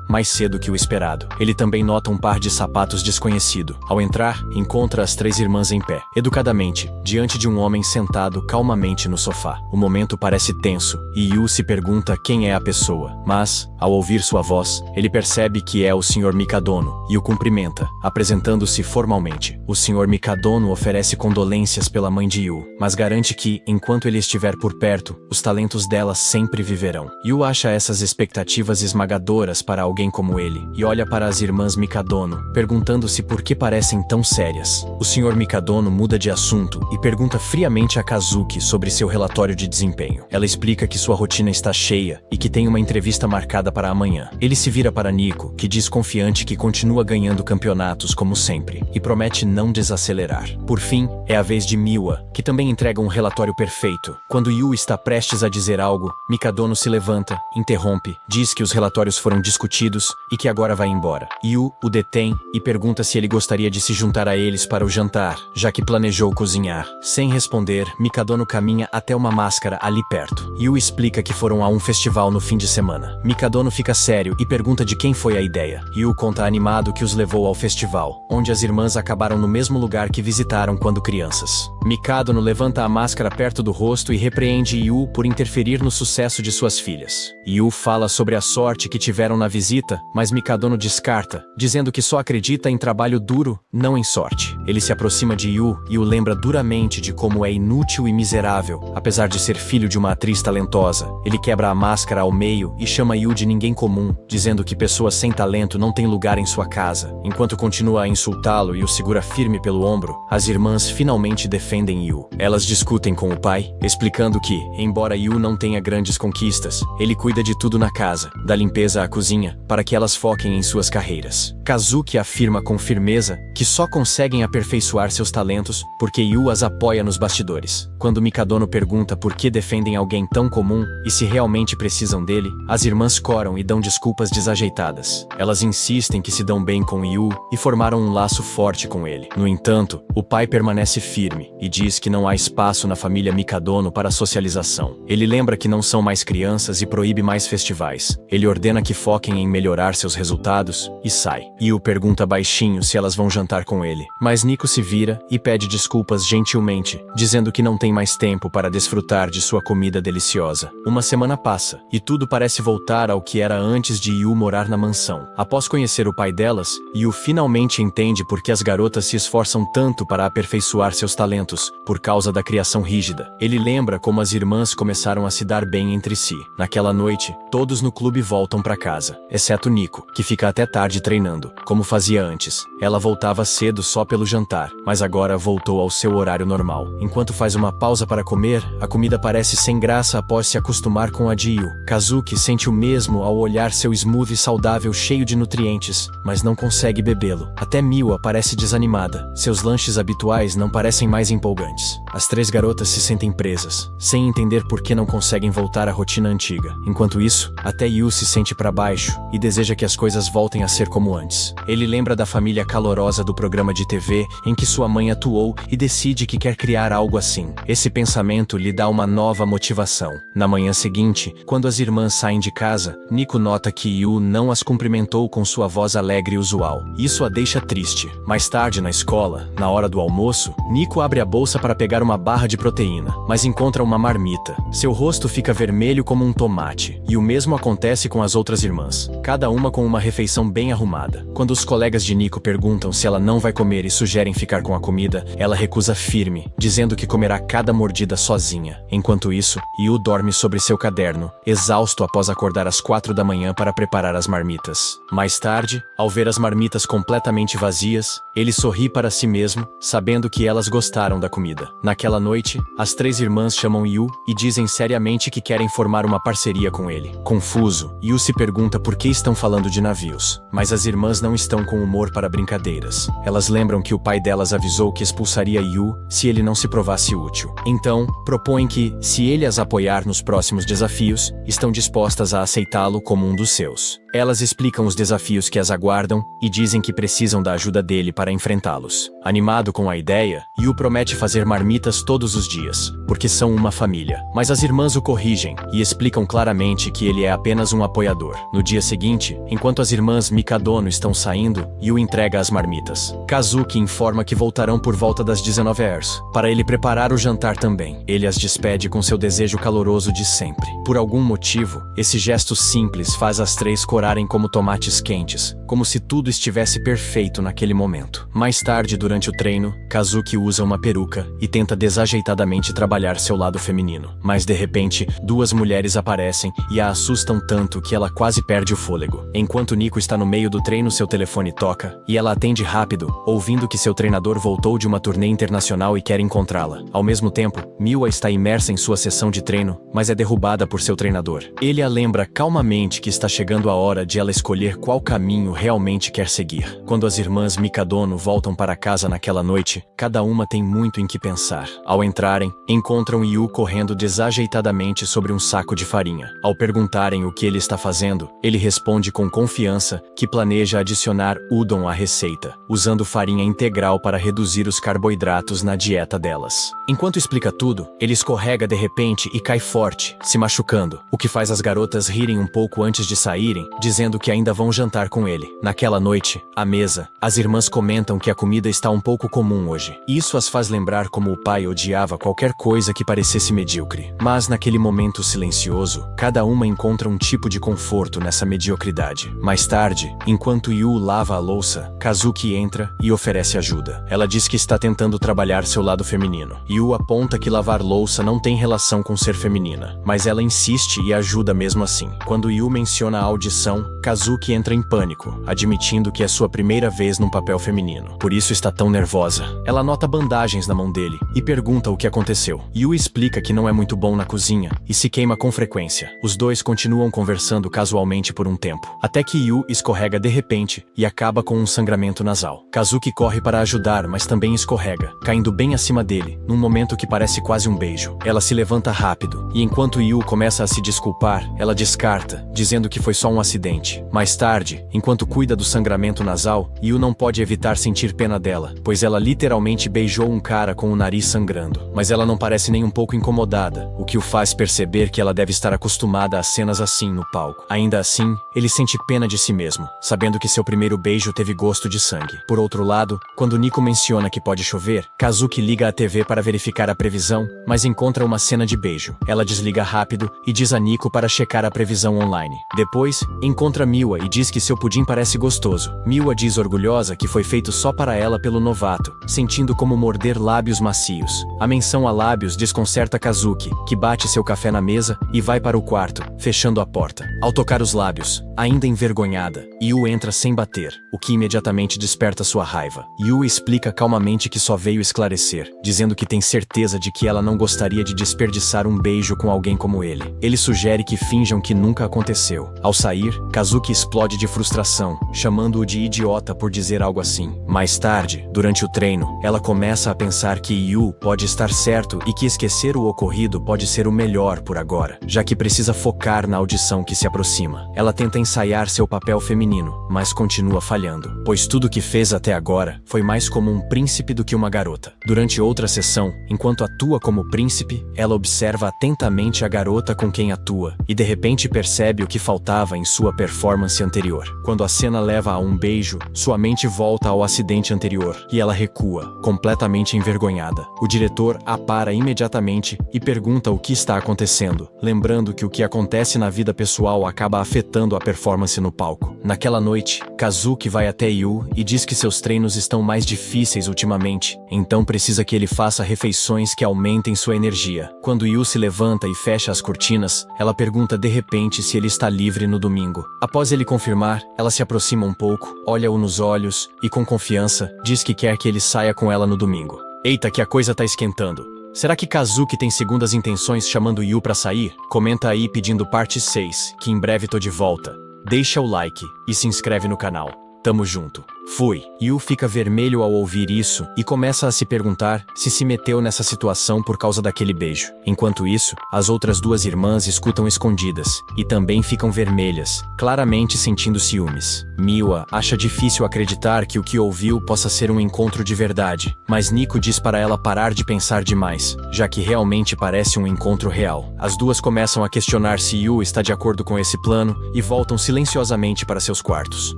mais cedo que o esperado. Ele também nota um par de sapatos desconhecido. Ao entrar, encontra as três irmãs em pé, educadamente, diante de um homem sentado calmamente no sofá. O momento parece tenso, e Yu se pergunta quem é a pessoa. Mas, ao ouvir sua voz, ele percebe que é o Sr. Mikadono, e o cumprimenta, apresentando-se formalmente. O Sr. Mikadono oferece condolências pela mãe de Yu, mas garante que, enquanto ele estiver por perto, os talentos dela sempre viverão. Yu acha essas expectativas esmagadoras para alguém como ele, e olha para as irmãs Mikadono, perguntando-se por que parecem tão sérias. O Sr. Mikadono muda de assunto e pergunta friamente a Kazuki sobre seu relatório de desempenho. Ela explica que sua rotina está cheia e que tem uma entrevista marcada para amanhã. Ele se vira para Nico, que diz confiante que continua ganhando campeonatos como sempre, e promete não desacelerar. Por fim, é a vez de Miwa, que também entrega um relatório perfeito. Quando Yu está prestes a dizer algo, Mikadono se levanta, interrompe, diz que os relatórios foram discutidos e que agora vai embora. Yu o detém e pergunta se ele gostaria de se juntar a eles para o jantar, já que planejou cozinhar. Sem responder, Mikadono caminha até uma máscara ali perto. Yu explica que foram a um festival no fim de semana. Mikadono fica sério e pergunta de quem foi a ideia. Yu conta animado que os levou ao festival, onde as irmãs acabaram no mesmo lugar que visitaram quando crianças. Mikadono levanta a máscara perto do rosto e repreende Yu por interferir no sucesso de suas filhas. Yu fala sobre a sorte que tiveram na visita, mas Mikadono descarta, dizendo que só acredita em trabalho duro, não em sorte. Ele se aproxima de Yu e o lembra duramente de como é inútil e miserável, apesar de ser filho de uma atriz talentosa. Ele quebra a máscara ao meio e chama Yu de ninguém comum, dizendo que pessoas sem talento não têm lugar em sua casa. Enquanto continua a insultá-lo e o segura firme pelo ombro, as irmãs finalmente defendem Yu. Elas discutem com o pai, explicando que, embora Yu não tenha grandes conquistas, ele cuida de tudo na casa, da limpeza à cozinha, para que elas foquem em suas carreiras. Kazuki afirma com firmeza que só conseguem aperfeiçoar seus talentos porque Yu as apoia nos bastidores. Quando Mikadono pergunta por que defendem alguém tão comum e se realmente precisam dele, as irmãs coram e dão desculpas desajeitadas. Elas insistem que se dão bem com Yu e formaram um laço forte com ele. No entanto, o pai permanece firme e diz que não há espaço na família Mikadono para socialização. Ele lembra que não são mais crianças e proíbe mais festivais. Ele ordena que foquem em melhorar seus resultados e sai. Yu pergunta baixinho se elas vão jantar com ele, mas Nico se vira e pede desculpas gentilmente, dizendo que não tem mais tempo para desfrutar de sua comida deliciosa. Uma semana passa, e tudo parece voltar ao que era antes de Yu morar na mansão. Após conhecer o pai delas, Yu finalmente entende por que as garotas se esforçam tanto para aperfeiçoar seus talentos, por causa da criação rígida. Ele lembra como as irmãs começaram começaram a se dar bem entre si. Naquela noite, todos no clube voltam para casa, exceto Nico, que fica até tarde treinando, como fazia antes. Ela voltava cedo só pelo jantar, mas agora voltou ao seu horário normal. Enquanto faz uma pausa para comer, a comida parece sem graça após se acostumar com a de Yu. Kazuki sente o mesmo ao olhar seu smoothie saudável cheio de nutrientes, mas não consegue bebê-lo. Até Miwa parece desanimada. Seus lanches habituais não parecem mais empolgantes. As três garotas se sentem presas, sem entender por que não conseguem voltar à rotina antiga. Enquanto isso, até Yu se sente para baixo e deseja que as coisas voltem a ser como antes. Ele lembra da família calorosa do programa de TV em que sua mãe atuou e decide que quer criar algo assim. Esse pensamento lhe dá uma nova motivação. Na manhã seguinte, quando as irmãs saem de casa, Nico nota que Yu não as cumprimentou com sua voz alegre usual. Isso a deixa triste. Mais tarde na escola, na hora do almoço, Nico abre a bolsa para pegar uma barra de proteína, mas encontra uma marmita. Seu rosto fica vermelho como um tomate, e o mesmo acontece com as outras irmãs, cada uma com uma refeição bem arrumada. Quando os colegas de Nico perguntam se ela não vai comer e sugerem ficar com a comida, ela recusa firme, dizendo que comerá cada mordida sozinha. Enquanto isso, Yu dorme sobre seu caderno, exausto após acordar às 4 da manhã para preparar as marmitas. Mais tarde, ao ver as marmitas completamente vazias, ele sorri para si mesmo, sabendo que elas gostaram da comida. Naquela noite, as três irmãs chamam Yu e dizem seriamente que querem formar uma parceria com ele. Confuso, Yu se pergunta por que estão falando de navios, mas as irmãs não estão com humor para brincadeiras. Elas lembram que o pai delas avisou que expulsaria Yu se ele não se provasse útil. Então, propõem que, se ele as apoiar nos próximos desafios, estão dispostas a aceitá-lo como um dos seus. Elas explicam os desafios que as aguardam e dizem que precisam da ajuda dele para enfrentá-los. Animado com a ideia, Yu promete fazer marmitas todos os dias, porque são uma família. Mas as irmãs o corrigem e explicam claramente que ele é apenas um apoiador. No dia seguinte, enquanto as irmãs Mikadono estão saindo, Yu entrega as marmitas. Kazuki informa que voltarão por volta das 19 horas, para ele preparar o jantar também. Ele as despede com seu desejo caloroso de sempre. Por algum motivo, esse gesto simples faz as três corarem como tomates quentes, como se tudo estivesse perfeito naquele momento. Mais tarde, durante o treino, Kazuki usa uma peruca e tenta desajeitadamente trabalhar seu lado feminino. Mas de repente, duas mulheres aparecem e a assustam tanto que ela quase perde o fôlego. Enquanto Nico está no meio do treino, seu telefone toca e ela atende rápido, ouvindo que seu treinador voltou de uma turnê internacional e quer encontrá-la. Ao mesmo tempo, Miwa está imersa em sua sessão de treino, mas é derrubada por seu treinador. Ele a lembra calmamente que está chegando a hora de ela escolher qual caminho realmente quer seguir. Quando as irmãs Mikadono voltam para casa naquela noite, cada uma tem muito em que pensar. Ao entrarem, encontram Yu correndo desajeitadamente sobre um saco de farinha. Ao perguntarem o que ele está fazendo, ele responde com confiança que planeja adicionar udon à receita, usando farinha integral para reduzir os carboidratos na dieta delas. Enquanto explica tudo, ele escorrega de repente e cai forte, se machucando, o que faz as garotas rirem um pouco antes de saírem, dizendo que ainda vão jantar com ele. Naquela noite, à mesa, as irmãs comentam que a comida está um pouco comum hoje. Isso as faz lembrar como o pai odiava qualquer coisa que parecesse medíocre. Mas naquele momento silencioso, cada uma encontra um tipo de conforto nessa mediocridade. Mais tarde, enquanto Yu lava a louça, Kazuki entra e oferece ajuda. Ela diz que está tentando trabalhar seu lado feminino. Yu aponta que lavar louça não tem relação com ser feminina, mas ela insiste e ajuda mesmo assim. Quando Yu menciona a audição, Kazuki entra em pânico, admitindo que é sua primeira vez num papel feminino. Por isso está tão nervosa. Ela nota bandagens na mão dele e pergunta o que aconteceu. Yu explica que não é muito bom na cozinha e se queima com frequência. Os dois continuam conversando casualmente por um tempo, até que Yu escorrega de repente e acaba com um sangramento nasal. Kazuki corre para ajudar, mas também escorrega, caindo bem acima dele, num momento que parece quase um beijo. Ela se levanta rápido e enquanto Yu começa a se desculpar, ela descarta, dizendo que foi só um acidente. Mais tarde, enquanto cuida do sangramento nasal, Yu não pode evitar sentir pena dela, pois ela literalmente beijou um cara com o nariz sangrando. Mas ela não parece nem um pouco incomodada, o que o faz perceber que ela deve estar acostumada a cenas assim no palco. Ainda assim, ele sente pena de si mesmo, sabendo que seu primeiro beijo teve gosto de sangue. Por outro lado, quando Nico menciona que pode chover, Kazuki liga a TV para verificar a previsão, mas encontra uma cena de beijo. Ela desliga rápido e diz a Nico para checar a previsão online. Depois, encontra Miwa e diz que seu pudim parece gostoso. Miwa diz orgulhosa que foi feito só para ela pelo novato, sentindo como morder lábios macios. A menção a lábios lábios desconcerta Kazuki, que bate seu café na mesa e vai para o quarto, fechando a porta. Ao tocar os lábios, ainda envergonhada, Yu entra sem bater, o que imediatamente desperta sua raiva. Yu explica calmamente que só veio esclarecer, dizendo que tem certeza de que ela não gostaria de desperdiçar um beijo com alguém como ele. Ele sugere que finjam que nunca aconteceu. Ao sair, Kazuki explode de frustração, chamando-o de idiota por dizer algo assim. Mais tarde, durante o treino, ela começa a pensar que Yu pode estar certo e que esquecer o ocorrido pode ser o melhor por agora, já que precisa focar na audição que se aproxima. Ela tenta ensaiar seu papel feminino, mas continua falhando, pois tudo que fez até agora foi mais como um príncipe do que uma garota. Durante outra sessão, enquanto atua como príncipe, ela observa atentamente a garota com quem atua e de repente percebe o que faltava em sua performance anterior. Quando a cena leva a um beijo, sua mente volta ao acidente anterior e ela recua, completamente envergonhada. O diretor a para imediatamente e pergunta o que está acontecendo, lembrando que o que acontece na vida pessoal acaba afetando a performance no palco. Naquela noite, Kazuki vai até Yu e diz que seus treinos estão mais difíceis ultimamente, então precisa que ele faça refeições que aumentem sua energia. Quando Yu se levanta e fecha as cortinas, ela pergunta de repente se ele está livre no domingo. Após ele confirmar, ela se aproxima um pouco, olha-o nos olhos e com confiança, diz que quer que ele saia com ela no domingo. Eita, que a coisa tá esquentando. Será que Kazuki tem segundas intenções chamando Yu pra sair? Comenta aí pedindo parte 6, que em breve tô de volta. Deixa o like e se inscreve no canal. Tamo junto. Fui. Yu fica vermelho ao ouvir isso e começa a se perguntar se meteu nessa situação por causa daquele beijo. Enquanto isso, as outras duas irmãs escutam escondidas e também ficam vermelhas, claramente sentindo ciúmes. Miwa acha difícil acreditar que o que ouviu possa ser um encontro de verdade, mas Nico diz para ela parar de pensar demais, já que realmente parece um encontro real. As duas começam a questionar se Yu está de acordo com esse plano e voltam silenciosamente para seus quartos.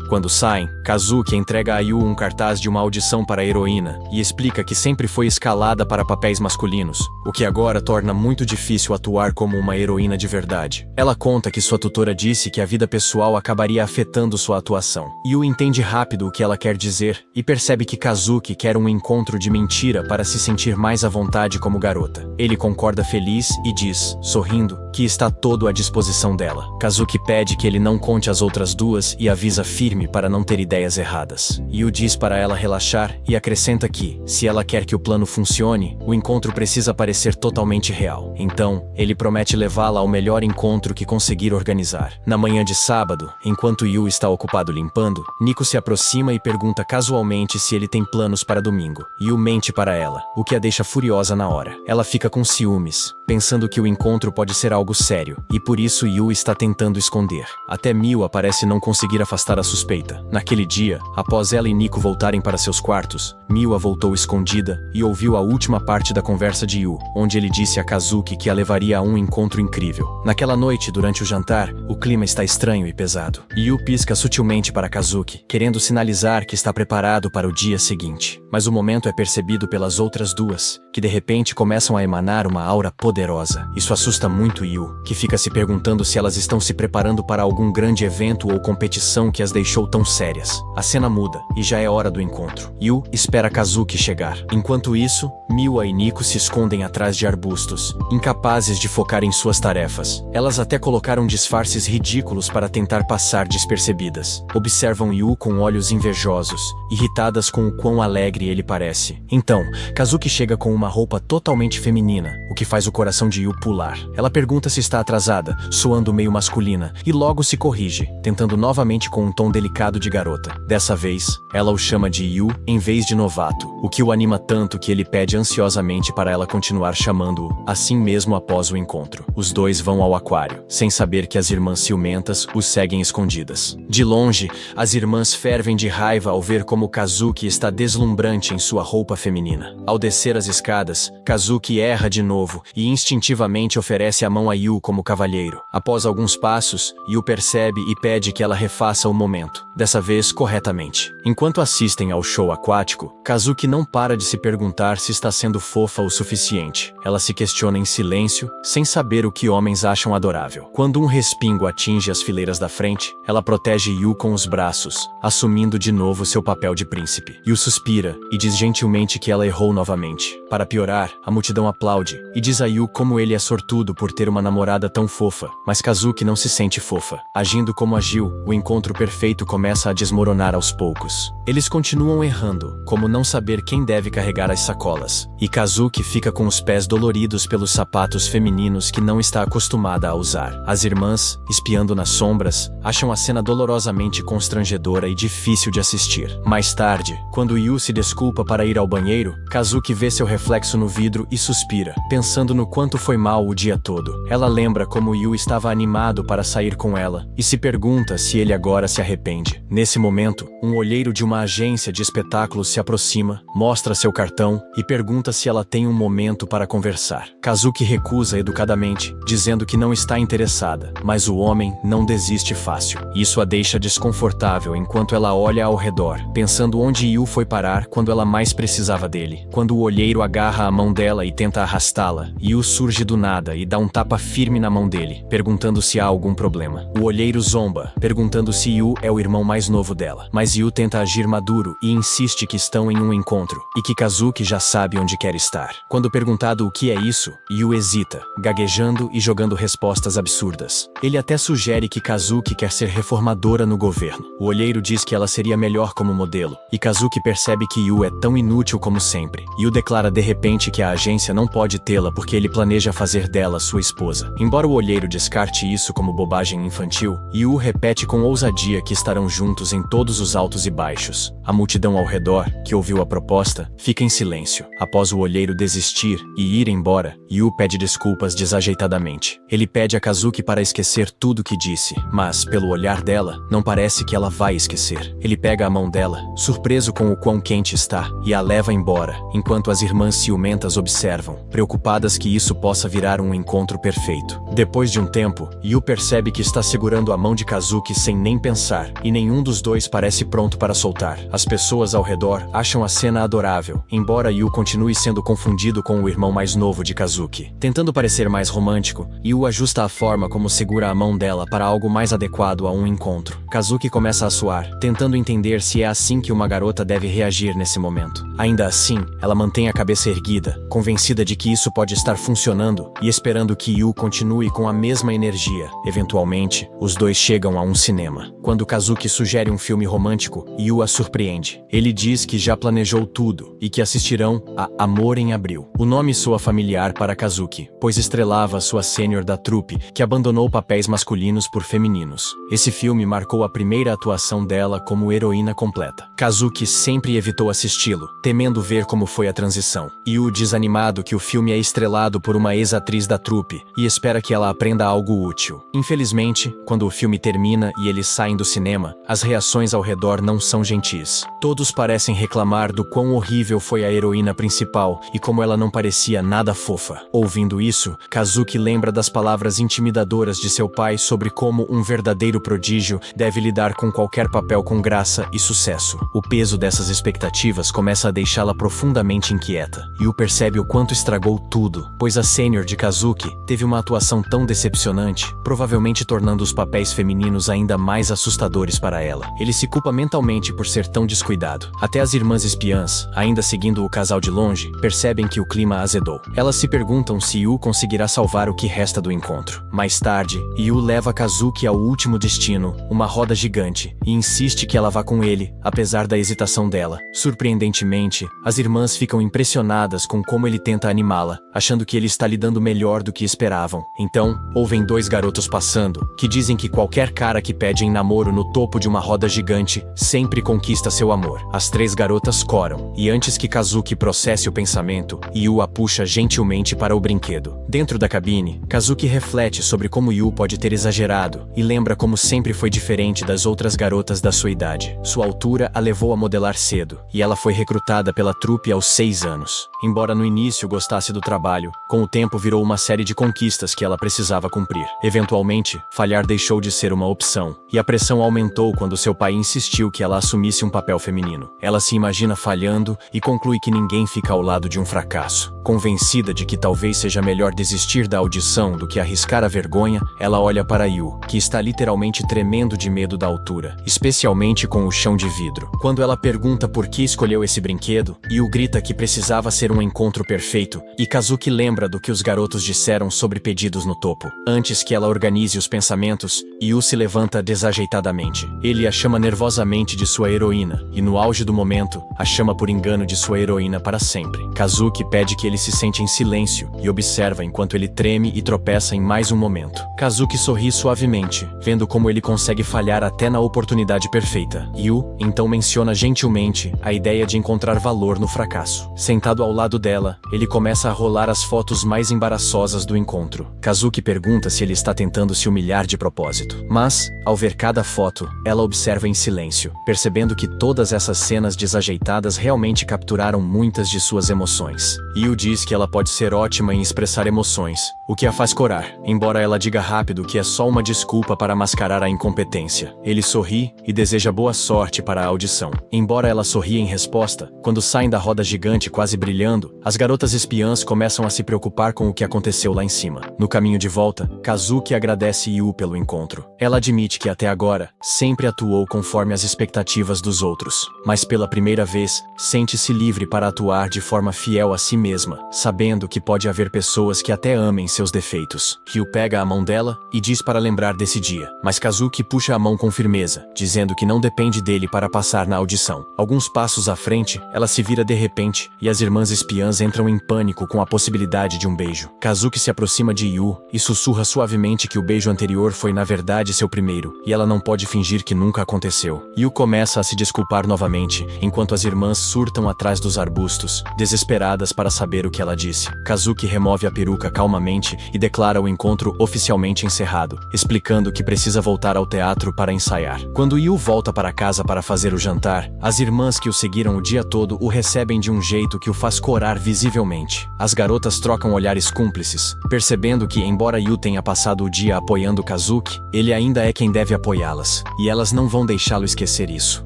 Quando saem, Kazuki entrega a Yu um cartaz de uma audição para a heroína e explica que sempre foi escalada para papéis masculinos, o que agora torna muito difícil atuar como uma heroína de verdade. Ela conta que sua tutora disse que a vida pessoal acabaria afetando sua atuação. Yu entende rápido o que ela quer dizer e percebe que Kazuki quer um encontro de mentira para se sentir mais à vontade como garota. Ele concorda feliz e diz, sorrindo, que está todo à disposição dela. Kazuki pede que ele não conte às outras duas e avisa firme para não ter ideias erradas. Yu diz para ela relaxar e acrescenta que, se ela quer que o plano funcione, o encontro precisa parecer totalmente real. Então, ele promete levá-la ao melhor encontro que conseguir organizar. Na manhã de sábado, enquanto Yu está ocupado limpando, Nico se aproxima e pergunta casualmente se ele tem planos para domingo. Yu mente para ela, o que a deixa furiosa na hora. Ela fica com ciúmes, pensando que o encontro pode ser algo sério, e por isso Yu está tentando esconder. Até Miwa parece não conseguir afastar a suspeita. Naquele dia, após ela e Nico voltarem para seus quartos, Miwa voltou escondida e ouviu a última parte da conversa de Yu, onde ele disse a Kazuki que a levaria a um encontro incrível. Naquela noite, durante o jantar, o clima está estranho e pesado. Yu pisca sutilmente para Kazuki, querendo sinalizar que está preparado para o dia seguinte. Mas o momento é percebido pelas outras duas, que de repente começam a emanar uma aura poderosa. Isso assusta muito Yu, que fica se perguntando se elas estão se preparando para algum grande evento ou competição que as deixou tão sérias. A cena muda, e já é hora do encontro. Yu espera Kazuki chegar. Enquanto isso, Miwa e Nico se escondem atrás de arbustos, incapazes de focar em suas tarefas. Elas até colocaram disfarces ridículos para tentar passar despercebidas. Observam Yu com olhos invejosos, irritadas com o quão alegre ele parece. Então, Kazuki chega com uma roupa totalmente feminina, o que faz o coração de Yu pular. Ela pergunta se está atrasada, soando meio masculina, e logo se corrige, tentando novamente com um tom delicado de garota. Dessa vez, ela o chama de Yu em vez de novato, o que o anima tanto que ele pede ansiosamente para ela continuar chamando-o, assim mesmo após o encontro. Os dois vão ao aquário, sem saber que as irmãs ciumentas os seguem escondidas. De longe, as irmãs fervem de raiva ao ver como Kazuki está deslumbrante em sua roupa feminina. Ao descer as escadas, Kazuki erra de novo e instintivamente oferece a mão a Yu como cavalheiro. Após alguns passos, Yu percebe e pede que ela refaça o momento, dessa vez corretamente. Enquanto assistem ao show aquático, Kazuki não para de se perguntar se está sendo fofa o suficiente. Ela se questiona em silêncio, sem saber o que homens acham adorável. Quando um respingo atinge as fileiras da frente, ela protege Yu com os braços, assumindo de novo seu papel de príncipe. Yu suspira e diz gentilmente que ela errou novamente. Para piorar, a multidão aplaude e diz a Yu como ele é sortudo por ter uma namorada tão fofa, mas Kazuki não se sente fofa. Agindo como agiu, o encontro perfeito começa a desmoronar aos poucos. Eles continuam errando, como não saber quem deve carregar as sacolas, e Kazuki fica com os pés doloridos pelos sapatos femininos que não está acostumada a usar. As irmãs, espiando nas sombras, acham a cena dolorosamente constrangedora e difícil de assistir. Mais tarde, quando Yu se desculpa para ir ao banheiro, Kazuki vê seu reflexo no vidro e suspira, pensando no quanto foi mal o dia todo. Ela lembra como Yu estava animado para sair com ela, e se pergunta se ele agora se arrepende. Nesse momento, um olheiro de uma agência de espetáculos se aproxima, mostra seu cartão e pergunta se ela tem um momento para conversar. Kazuki recusa educadamente, dizendo que não está interessada, mas o homem não desiste fácil. Isso a deixa desconfortável enquanto ela olha ao redor, pensando onde Yu foi parar quando ela mais precisava dele. Quando o olheiro agarra a mão dela e tenta arrastá-la, Yu surge do nada e dá um tapa firme na mão dele, perguntando se há algum problema. O olheiro zomba, perguntando se Yu é o irmão mais novo dela, mas Yu tenta agir maduro e insiste que estão em um encontro, e que Kazuki já sabe onde quer estar. Quando perguntado o que é isso, Yu hesita, gaguejando e jogando respostas absurdas. Ele até sugere que Kazuki quer ser reformadora no governo. O olheiro diz que ela seria melhor como modelo, e Kazuki percebe que Yu é tão inútil como sempre. Yu declara de repente que a agência não pode tê-la porque ele planeja fazer dela sua esposa. Embora o olheiro descarte isso como bobagem infantil, Yu repete com ousadia que estarão juntos em todos os altos e baixos. A multidão ao redor, que ouviu a proposta, fica em silêncio. Após o olheiro desistir e ir embora, Yu pede desculpas desajeitadamente. Ele pede a Kazuki para esquecer tudo que disse, mas, pelo olhar dela, não parece que ela vai esquecer. Ele pega a mão dela, surpreso com o quão quente está, e a leva embora, enquanto as irmãs ciumentas observam, preocupadas que isso possa virar um encontro perfeito. Depois de um tempo, Yu percebe que está segurando a mão de Kazuki sem nem pensar, e nenhum dos dois parece pronto para soltar. As pessoas ao redor acham a cena adorável, embora Yu continue sendo confundido com o irmão mais novo de Kazuki. Tentando parecer mais romântico, Yu ajusta a forma como segura a mão dela para algo mais adequado a um encontro. Kazuki começa a suar, tentando entender se é assim que uma garota deve reagir nesse momento. Ainda assim, ela mantém a cabeça erguida, convencida de que isso pode estar funcionando e esperando que Yu continue com a mesma energia. Eventualmente, os dois chegam a um cinema. Quando Kazuki sugere um filme romântico, Yu a surpreende. Ele diz que já planejou tudo e que assistirão a Amor em Abril. O nome soa familiar para Kazuki, pois estrelava a sua sênior da trupe, que abandonou papéis masculinos por femininos. Esse filme marcou a primeira atuação dela como heroína completa. Kazuki sempre evitou assisti-lo, temendo ver como foi a transição. Yu diz animado que o filme é estrelado por uma ex-atriz da trupe e espera que ela aprenda algo útil. Infelizmente, quando o filme termina e eles saem do cinema, as reações ao redor não são gentis. Todos parecem reclamar do quão horrível foi a heroína principal e como ela não parecia nada fofa. Ouvindo isso, Kazuki lembra das palavras intimidadoras de seu pai sobre como um verdadeiro prodígio deve lidar com qualquer papel com graça e sucesso. O peso dessas expectativas começa a deixá-la profundamente inquieta. Yu percebe o quanto estragou tudo, pois a sênior de Kazuki teve uma atuação tão decepcionante, provavelmente tornando os papéis femininos ainda mais assustadores para ela. Ele se culpa mentalmente por ser tão descuidado. Até as irmãs espiãs, ainda seguindo o casal de longe, percebem que o clima azedou. Elas se perguntam se Yu conseguirá salvar o que resta do encontro. Mais tarde, Yu leva Kazuki ao último destino, uma roda gigante, e insiste que ela vá com ele, apesar da hesitação dela. Surpreendentemente, as irmãs ficam impressionadas com como ele tenta animá-la, achando que ele está lidando melhor do que esperavam. Então, ouvem dois garotos passando, que dizem que qualquer cara que pede em namoro no topo de uma roda gigante sempre conquista seu amor. As três garotas coram, e antes que Kazuki processe o pensamento, Yu a puxa gentilmente para o brinquedo. Dentro da cabine, Kazuki reflete sobre como Yu pode ter exagerado, e lembra como sempre foi diferente das outras garotas da sua idade. Sua altura a levou a modelar cedo, e ela foi recrutada adotada pela trupe aos 6 anos. Embora no início gostasse do trabalho, com o tempo virou uma série de conquistas que ela precisava cumprir. Eventualmente, falhar deixou de ser uma opção, e a pressão aumentou quando seu pai insistiu que ela assumisse um papel feminino. Ela se imagina falhando e conclui que ninguém fica ao lado de um fracasso. Convencida de que talvez seja melhor desistir da audição do que arriscar a vergonha, ela olha para Yu, que está literalmente tremendo de medo da altura, especialmente com o chão de vidro. Quando ela pergunta por que escolheu esse brinquedo, Yu grita que precisava ser um encontro perfeito, e Kazuki lembra do que os garotos disseram sobre pedidos no topo. Antes que ela organize os pensamentos, Yu se levanta desajeitadamente. Ele a chama nervosamente de sua heroína, e no auge do momento, a chama por engano de sua heroína para sempre. Kazuki pede que ele se sente em silêncio e observa enquanto ele treme e tropeça em mais um momento. Kazuki sorri suavemente, vendo como ele consegue falhar até na oportunidade perfeita. Yu, então, menciona gentilmente a ideia de encontrar valor no fracasso. Sentado ao lado dela, ele começa a rolar as fotos mais embaraçosas do encontro. Kazuki pergunta se ele está tentando se humilhar de propósito. Mas, ao ver cada foto, ela observa em silêncio, percebendo que todas essas cenas desajeitadas realmente capturaram muitas de suas emoções. Yu diz que ela pode ser ótima em expressar emoções, o que a faz corar, embora ela diga rápido que é só uma desculpa para mascarar a incompetência. Ele sorri e deseja boa sorte para a audição. Embora ela sorria em resposta, quando saem da roda gigante quase brilhando, as garotas espiãs começam a se preocupar com o que aconteceu lá em cima. No caminho de volta, Kazuki agradece Yu pelo encontro. Ela admite que até agora, sempre atuou conforme as expectativas dos outros, mas pela primeira vez, sente-se livre para atuar de forma fiel a si mesma, sabendo que pode haver pessoas que até amem seus defeitos. Yu pega a mão dela e diz para lembrar desse dia, mas Kazuki puxa a mão com firmeza, dizendo que não depende dele para passar na audição. Alguns passos à frente, ela se vira de repente, e as irmãs espiãs entram em pânico com a possibilidade de um beijo. Kazuki se aproxima de Yu e sussurra suavemente que o beijo anterior foi na verdade seu primeiro, e ela não pode fingir que nunca aconteceu. Yu começa a se desculpar novamente, enquanto as irmãs surtam atrás dos arbustos, desesperadas para saber o que ela disse. Kazuki remove a peruca calmamente e declara o encontro oficialmente encerrado, explicando que precisa voltar ao teatro para ensaiar. Quando Yu volta para casa para fazer o jantar, as irmãs que o seguiram o dia todo o recebem de um jeito que o faz corar visivelmente. As garotas trocam olhares cúmplices, percebendo que, embora Yu tenha passado o dia apoiando Kazuki, ele ainda é quem deve apoiá-las, e elas não vão deixá-lo esquecer isso.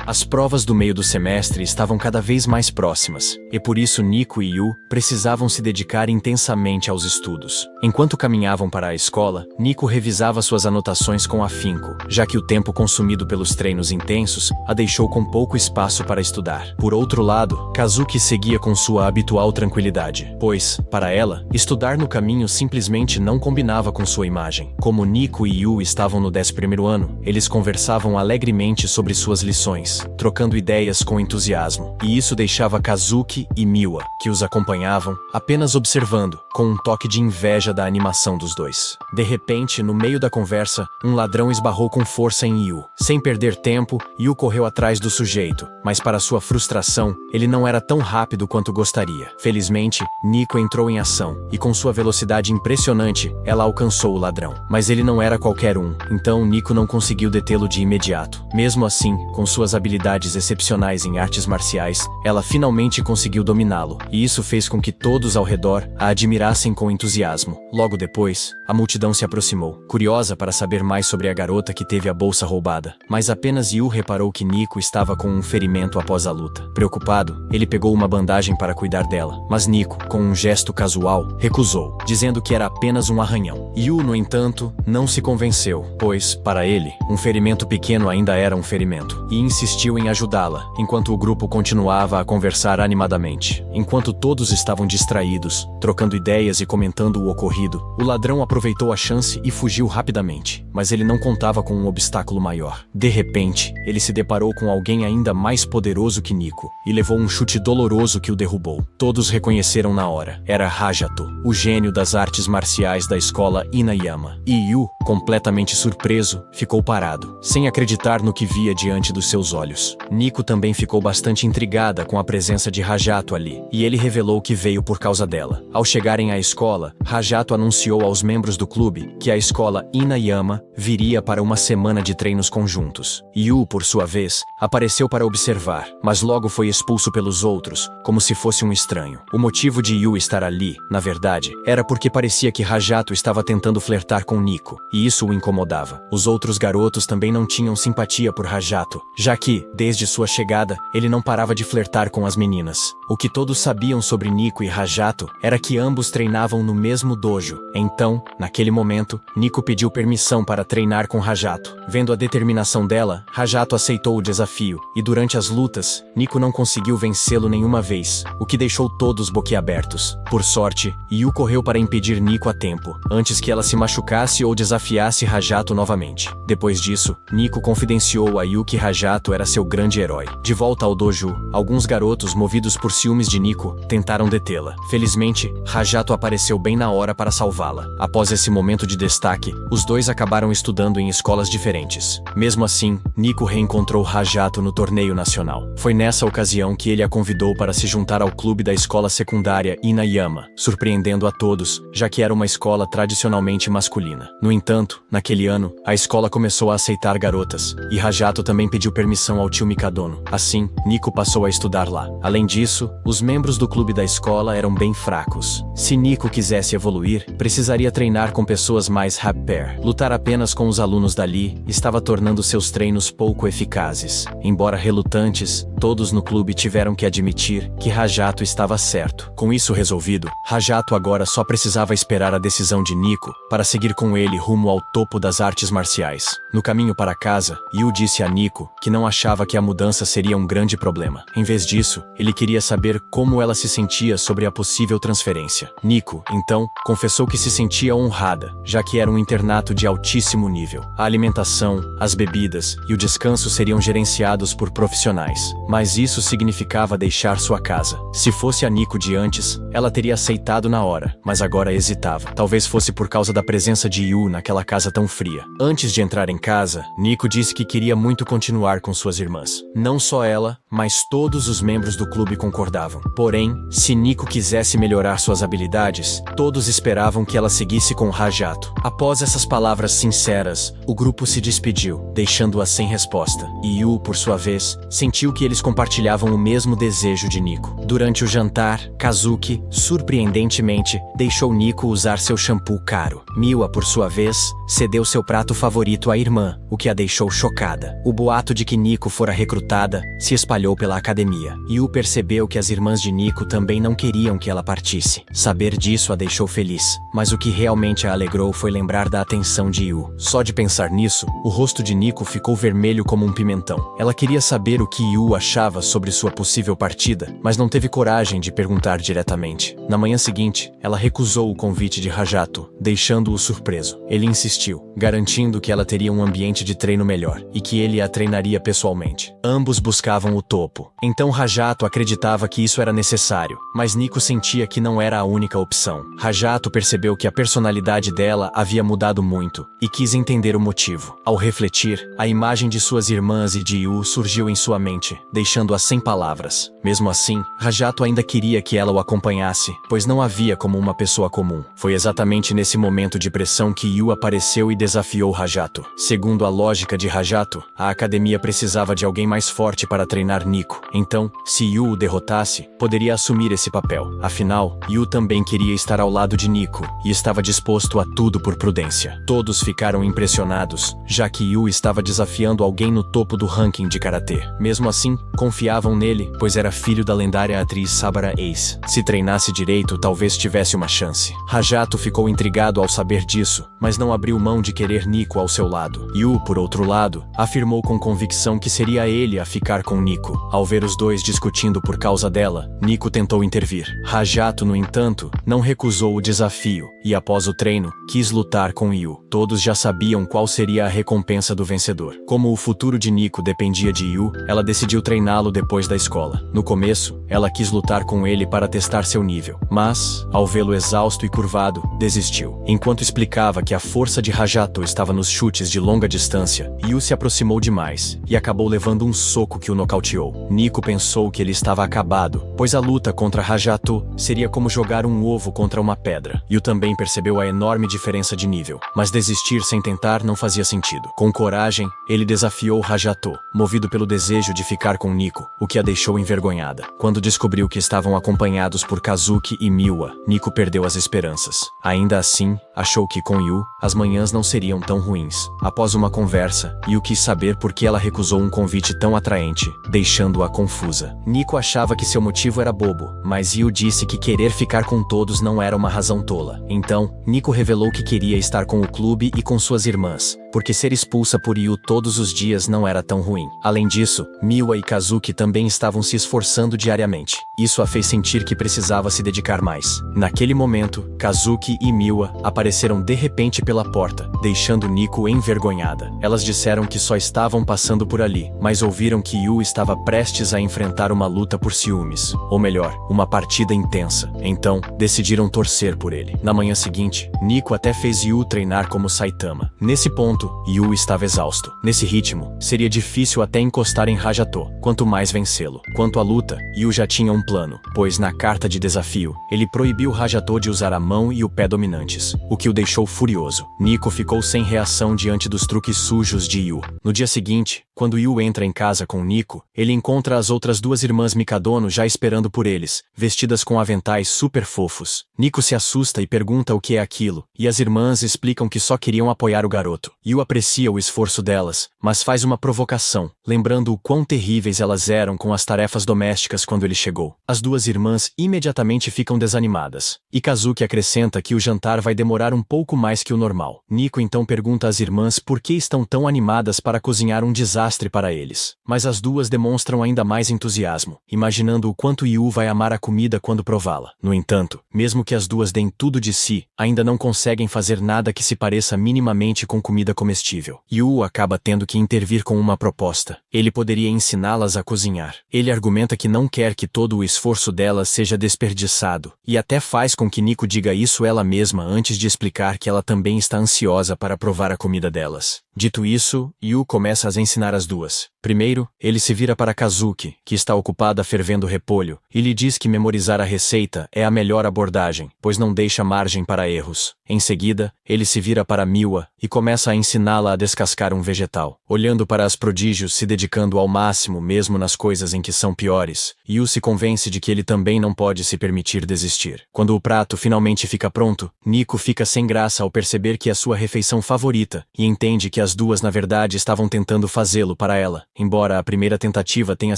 As provas do meio do semestre estavam cada vez mais próximas, e por isso Nico e Yu precisavam se dedicar intensamente aos estudos. Enquanto caminhavam para a escola, Nico revisava suas anotações com afinco, já que o tempo consumido pelos treinos intensos a deixou com pouco espaço para estudar. Por outro lado, Kazuki seguia com sua habitual tranquilidade, pois, para ela, estudar no caminho simplesmente não combinava com sua imagem. Como Nico e Yu estavam no 11º ano, eles conversavam alegremente sobre suas lições, trocando ideias com entusiasmo, e isso deixava Kazuki e Miwa, que os acompanhavam, apenas observando, com um toque de inveja da animação dos dois. De repente, no meio da conversa, um ladrão esbarrou com força em Yu. Sem perder tempo, Yu correu atrás do sujeito, mas para sua frustração, ele não era tão rápido quanto gostaria. Felizmente, Nico entrou em ação, e com sua velocidade impressionante, ela alcançou o ladrão. Mas ele não era qualquer um, então Nico não conseguiu detê-lo de imediato. Mesmo assim, com suas habilidades excepcionais em artes marciais, ela finalmente conseguiu dominá-lo, e isso fez com que todos ao redor a admirassem com entusiasmo. Logo depois, a multidão se aproximou, curiosa para saber mais sobre a garota que teve a bolsa roubada. Mas apenas Yu reparou que Nico estava com um ferimento após a luta. Preocupado, ele pegou uma bandagem para cuidar dela, mas Nico, com um gesto casual, recusou, dizendo que era apenas um arranhão. Yu, no entanto, não se convenceu, pois, para ele, um ferimento pequeno ainda era um ferimento, e insistiu em ajudá-la, enquanto o grupo continuava a conversar animadamente. Enquanto todos estavam distraídos, trocando ideias e comentando o ocorrido, o ladrão aproveitou a chance e fugiu rapidamente, mas ele não contava com um obstáculo maior. De repente, ele se deparou com alguém ainda mais poderoso que Nico, e levou um chute doloroso que o derrubou. Todos reconheceram na hora. Era Hayato, o gênio das artes marciais da escola Inayama. E Yu, completamente surpreso, ficou parado, sem acreditar no que via diante dos seus olhos. Nico também ficou bastante intrigada com a presença de Hayato ali, e ele revelou que veio por causa dela. Ao chegarem à escola, Hayato anunciou aos membros do clube que a escola Inayama viria para uma semana de treinos conjuntos. Yu, por sua vez, apareceu para observar, mas logo foi expulso expulso pelos outros, como se fosse um estranho. O motivo de Yu estar ali, na verdade, era porque parecia que Hayato estava tentando flertar com Nico, e isso o incomodava. Os outros garotos também não tinham simpatia por Hayato, já que, desde sua chegada, ele não parava de flertar com as meninas. O que todos sabiam sobre Nico e Hayato era que ambos treinavam no mesmo dojo. Então, naquele momento, Nico pediu permissão para treinar com Hayato. Vendo a determinação dela, Hayato aceitou o desafio, e durante as lutas, Nico não conseguiu vencê-lo nenhuma vez, o que deixou todos boquiabertos. Por sorte, Yu correu para impedir Nico a tempo, antes que ela se machucasse ou desafiasse Hayato novamente. Depois disso, Nico confidenciou a Yu que Hayato era seu grande herói. De volta ao dojo, alguns garotos movidos por ciúmes de Nico tentaram detê-la. Felizmente, Hayato apareceu bem na hora para salvá-la. Após esse momento de destaque, os dois acabaram estudando em escolas diferentes. Mesmo assim, Nico reencontrou Hayato no torneio nacional. Foi nessa ocasião que ele a convidou para se juntar ao clube da escola secundária Inayama, surpreendendo a todos, já que era uma escola tradicionalmente masculina. No entanto, naquele ano, a escola começou a aceitar garotas, e Hayato também pediu permissão ao tio Mikadono. Assim, Nico passou a estudar lá. Além disso, os membros do clube da escola eram bem fracos. Se Nico quisesse evoluir, precisaria treinar com pessoas mais rapper. Lutar apenas com os alunos dali estava tornando seus treinos pouco eficazes. Embora relutantes, todos no clube tiveram que admitir que Hayato estava certo. Com isso resolvido, Hayato agora só precisava esperar a decisão de Nico para seguir com ele rumo ao topo das artes marciais. No caminho para casa, Yu disse a Nico que não achava que a mudança seria um grande problema. Em vez disso, ele queria saber como ela se sentia sobre a possível transferência. Nico, então, confessou que se sentia honrada, já que era um internato de altíssimo nível. A alimentação, as bebidas e o descanso seriam gerenciados por profissionais. Mas isso significava deixar sua casa. Se fosse a Nico de antes, ela teria aceitado na hora, mas agora hesitava. Talvez fosse por causa da presença de Yu naquela casa tão fria. Antes de entrar em casa, Nico disse que queria muito continuar com suas irmãs. Não só ela, mas todos os membros do clube concordavam. Porém, se Nico quisesse melhorar suas habilidades, todos esperavam que ela seguisse com Hayato. Após essas palavras sinceras, o grupo se despediu, deixando-a sem resposta. E Yu, por sua vez, sentiu que eles compartilhavam o mesmo desejo de Nico. Durante o jantar, Kazuki, surpreendentemente, deixou Nico usar seu shampoo caro. Miwa, por sua vez, cedeu seu prato favorito à irmã, o que a deixou chocada. O boato de que Nico fora recrutada se espalhou pela academia. Yu percebeu que as irmãs de Nico também não queriam que ela partisse. Saber disso a deixou feliz, mas o que realmente a alegrou foi lembrar da atenção de Yu. Só de pensar nisso, o rosto de Nico ficou vermelho como um pimentão. Ela queria saber o que Yu achava sobre sua possível partida, mas não teve coragem de perguntar diretamente. Na manhã seguinte, ela recusou o convite de Hayato, deixando-o surpreso. Ele insistiu, garantindo que ela teria um ambiente de treino melhor, e que ele a treinaria pessoalmente. Ambos buscavam o topo. Então Hayato acreditava que isso era necessário, mas Nico sentia que não era a única opção. Hayato percebeu que a personalidade dela havia mudado muito, e quis entender o motivo. Ao refletir, a imagem de suas irmãs e de Yu surgiu em sua mente, deixando-a sem palavras. Mesmo assim, Hayato ainda queria que ela o acompanhasse, pois não a via como uma pessoa comum. Foi exatamente nesse momento de pressão que Yu apareceu e desafiou Hayato. Segundo a lógica de Hayato, a academia precisava de alguém mais forte para treinar Nico. Então, se Yu o derrotasse, poderia assumir esse papel. Afinal, Yu também queria estar ao lado de Nico, e estava disposto a tudo por prudência. Todos ficaram impressionados, já que Yu estava desafiando alguém no topo do ranking de karatê. Mesmo assim, confiavam nele, pois era filho da lendária atriz Sabara Ace. Se treinasse direito, talvez tivesse uma chance. Hayato ficou intrigado ao saber disso, mas não abriu mão de querer Nico ao seu lado. Yu, por outro lado, afirmou com convicção que seria ele a ficar com Nico. Ao ver os dois discutindo por causa dela, Nico tentou intervir. Hayato, no entanto, não recusou o desafio, e após o treino, quis lutar com Yu. Todos já sabiam qual seria a recompensa do vencedor. Como o futuro de Nico dependia de Yu, ela decidiu treiná-lo depois da escola. No começo, ela quis lutar com ele para testar seu nível, mas, ao vê-lo exausto e curvado, desistiu. Enquanto explicava que a força de Hayato estava nos chutes de longa distância, Yu se aproximou demais, e acabou levando um soco que o nocauteou. Nico pensou que ele estava acabado, pois a luta contra Hayato seria como jogar um ovo contra uma pedra. Yu também percebeu a enorme diferença de nível, mas desistir sem tentar não fazia sentido. Com coragem, ele desafiou Hayato, movido pelo desejo de ficar com Nico, o que a deixou envergonhada. Quando descobriu que estavam acompanhados por Kazuki e Miwa, Nico perdeu as esperanças. Ainda assim, achou que com Yu, as manhãs não seriam tão ruins. Após uma conversa, Yu quis saber por que ela recusou um convite tão atraente, deixando-a confusa. Nico achava que seu motivo era bobo, mas Yu disse que querer ficar com todos não era uma razão tola. Então, Nico revelou que queria estar com o clube e com suas irmãs, porque ser expulsa por Yu todos os dias não era tão ruim. Além disso, Miwa e Kazuki também estavam se esforçando diariamente. Isso a fez sentir que precisava se dedicar mais. Naquele momento, Kazuki e Miwa apareceram de repente pela porta, deixando Nico envergonhada. Elas disseram que só estavam passando por ali, mas ouviram que Yu estava prestes a enfrentar uma luta por ciúmes. Ou melhor, uma partida intensa. Então, decidiram torcer por ele. Na manhã seguinte, Nico até fez Yu treinar como Saitama. Nesse ponto, Yu estava exausto. Nesse ritmo, seria difícil até encostar em Hayato, quanto mais vencê-lo. Quanto à luta, Yu já tinha um plano, pois na carta de desafio, ele proibiu Hayato de usar a mão e o pé dominantes, o que o deixou furioso. Nico ficou sem reação diante dos truques sujos de Yu. No dia seguinte, quando Yu entra em casa com Nico, ele encontra as outras duas irmãs Mikadono já esperando por eles, vestidas com aventais super fofos. Nico se assusta e pergunta o que é aquilo, e as irmãs explicam que só queriam apoiar o garoto. Yu aprecia o esforço delas, mas faz uma provocação, lembrando o quão terríveis elas eram com as tarefas domésticas quando ele chegou. As duas irmãs imediatamente ficam desanimadas, e Kazuki acrescenta que o jantar vai demorar um pouco mais que o normal. Nico então pergunta às irmãs por que estão tão animadas para cozinhar um desastre para eles. Mas as duas demonstram ainda mais entusiasmo, imaginando o quanto Yu vai amar a comida quando prová-la. No entanto, mesmo que as duas deem tudo de si, ainda não conseguem fazer nada que se pareça minimamente com comida comestível. Yu acaba tendo que intervir com uma proposta. Ele poderia ensiná-las a cozinhar. Ele argumenta que não quer que todo o esforço delas seja desperdiçado, e até faz com que Nico diga isso ela mesma antes de explicar que ela também está ansiosa para provar a comida delas. Dito isso, Yu começa a ensinar as duas. Primeiro, ele se vira para Kazuki, que está ocupada fervendo repolho, e lhe diz que memorizar a receita é a melhor abordagem, pois não deixa margem para erros. Em seguida, ele se vira para Miwa e começa a ensiná-la a descascar um vegetal. Olhando para as prodígios se dedicando ao máximo mesmo nas coisas em que são piores, Yu se convence de que ele também não pode se permitir desistir. Quando o prato finalmente fica pronto, Nico fica sem graça ao perceber que é sua refeição favorita, e entende que as duas na verdade estavam tentando fazê-lo para ela, embora a primeira tentativa tenha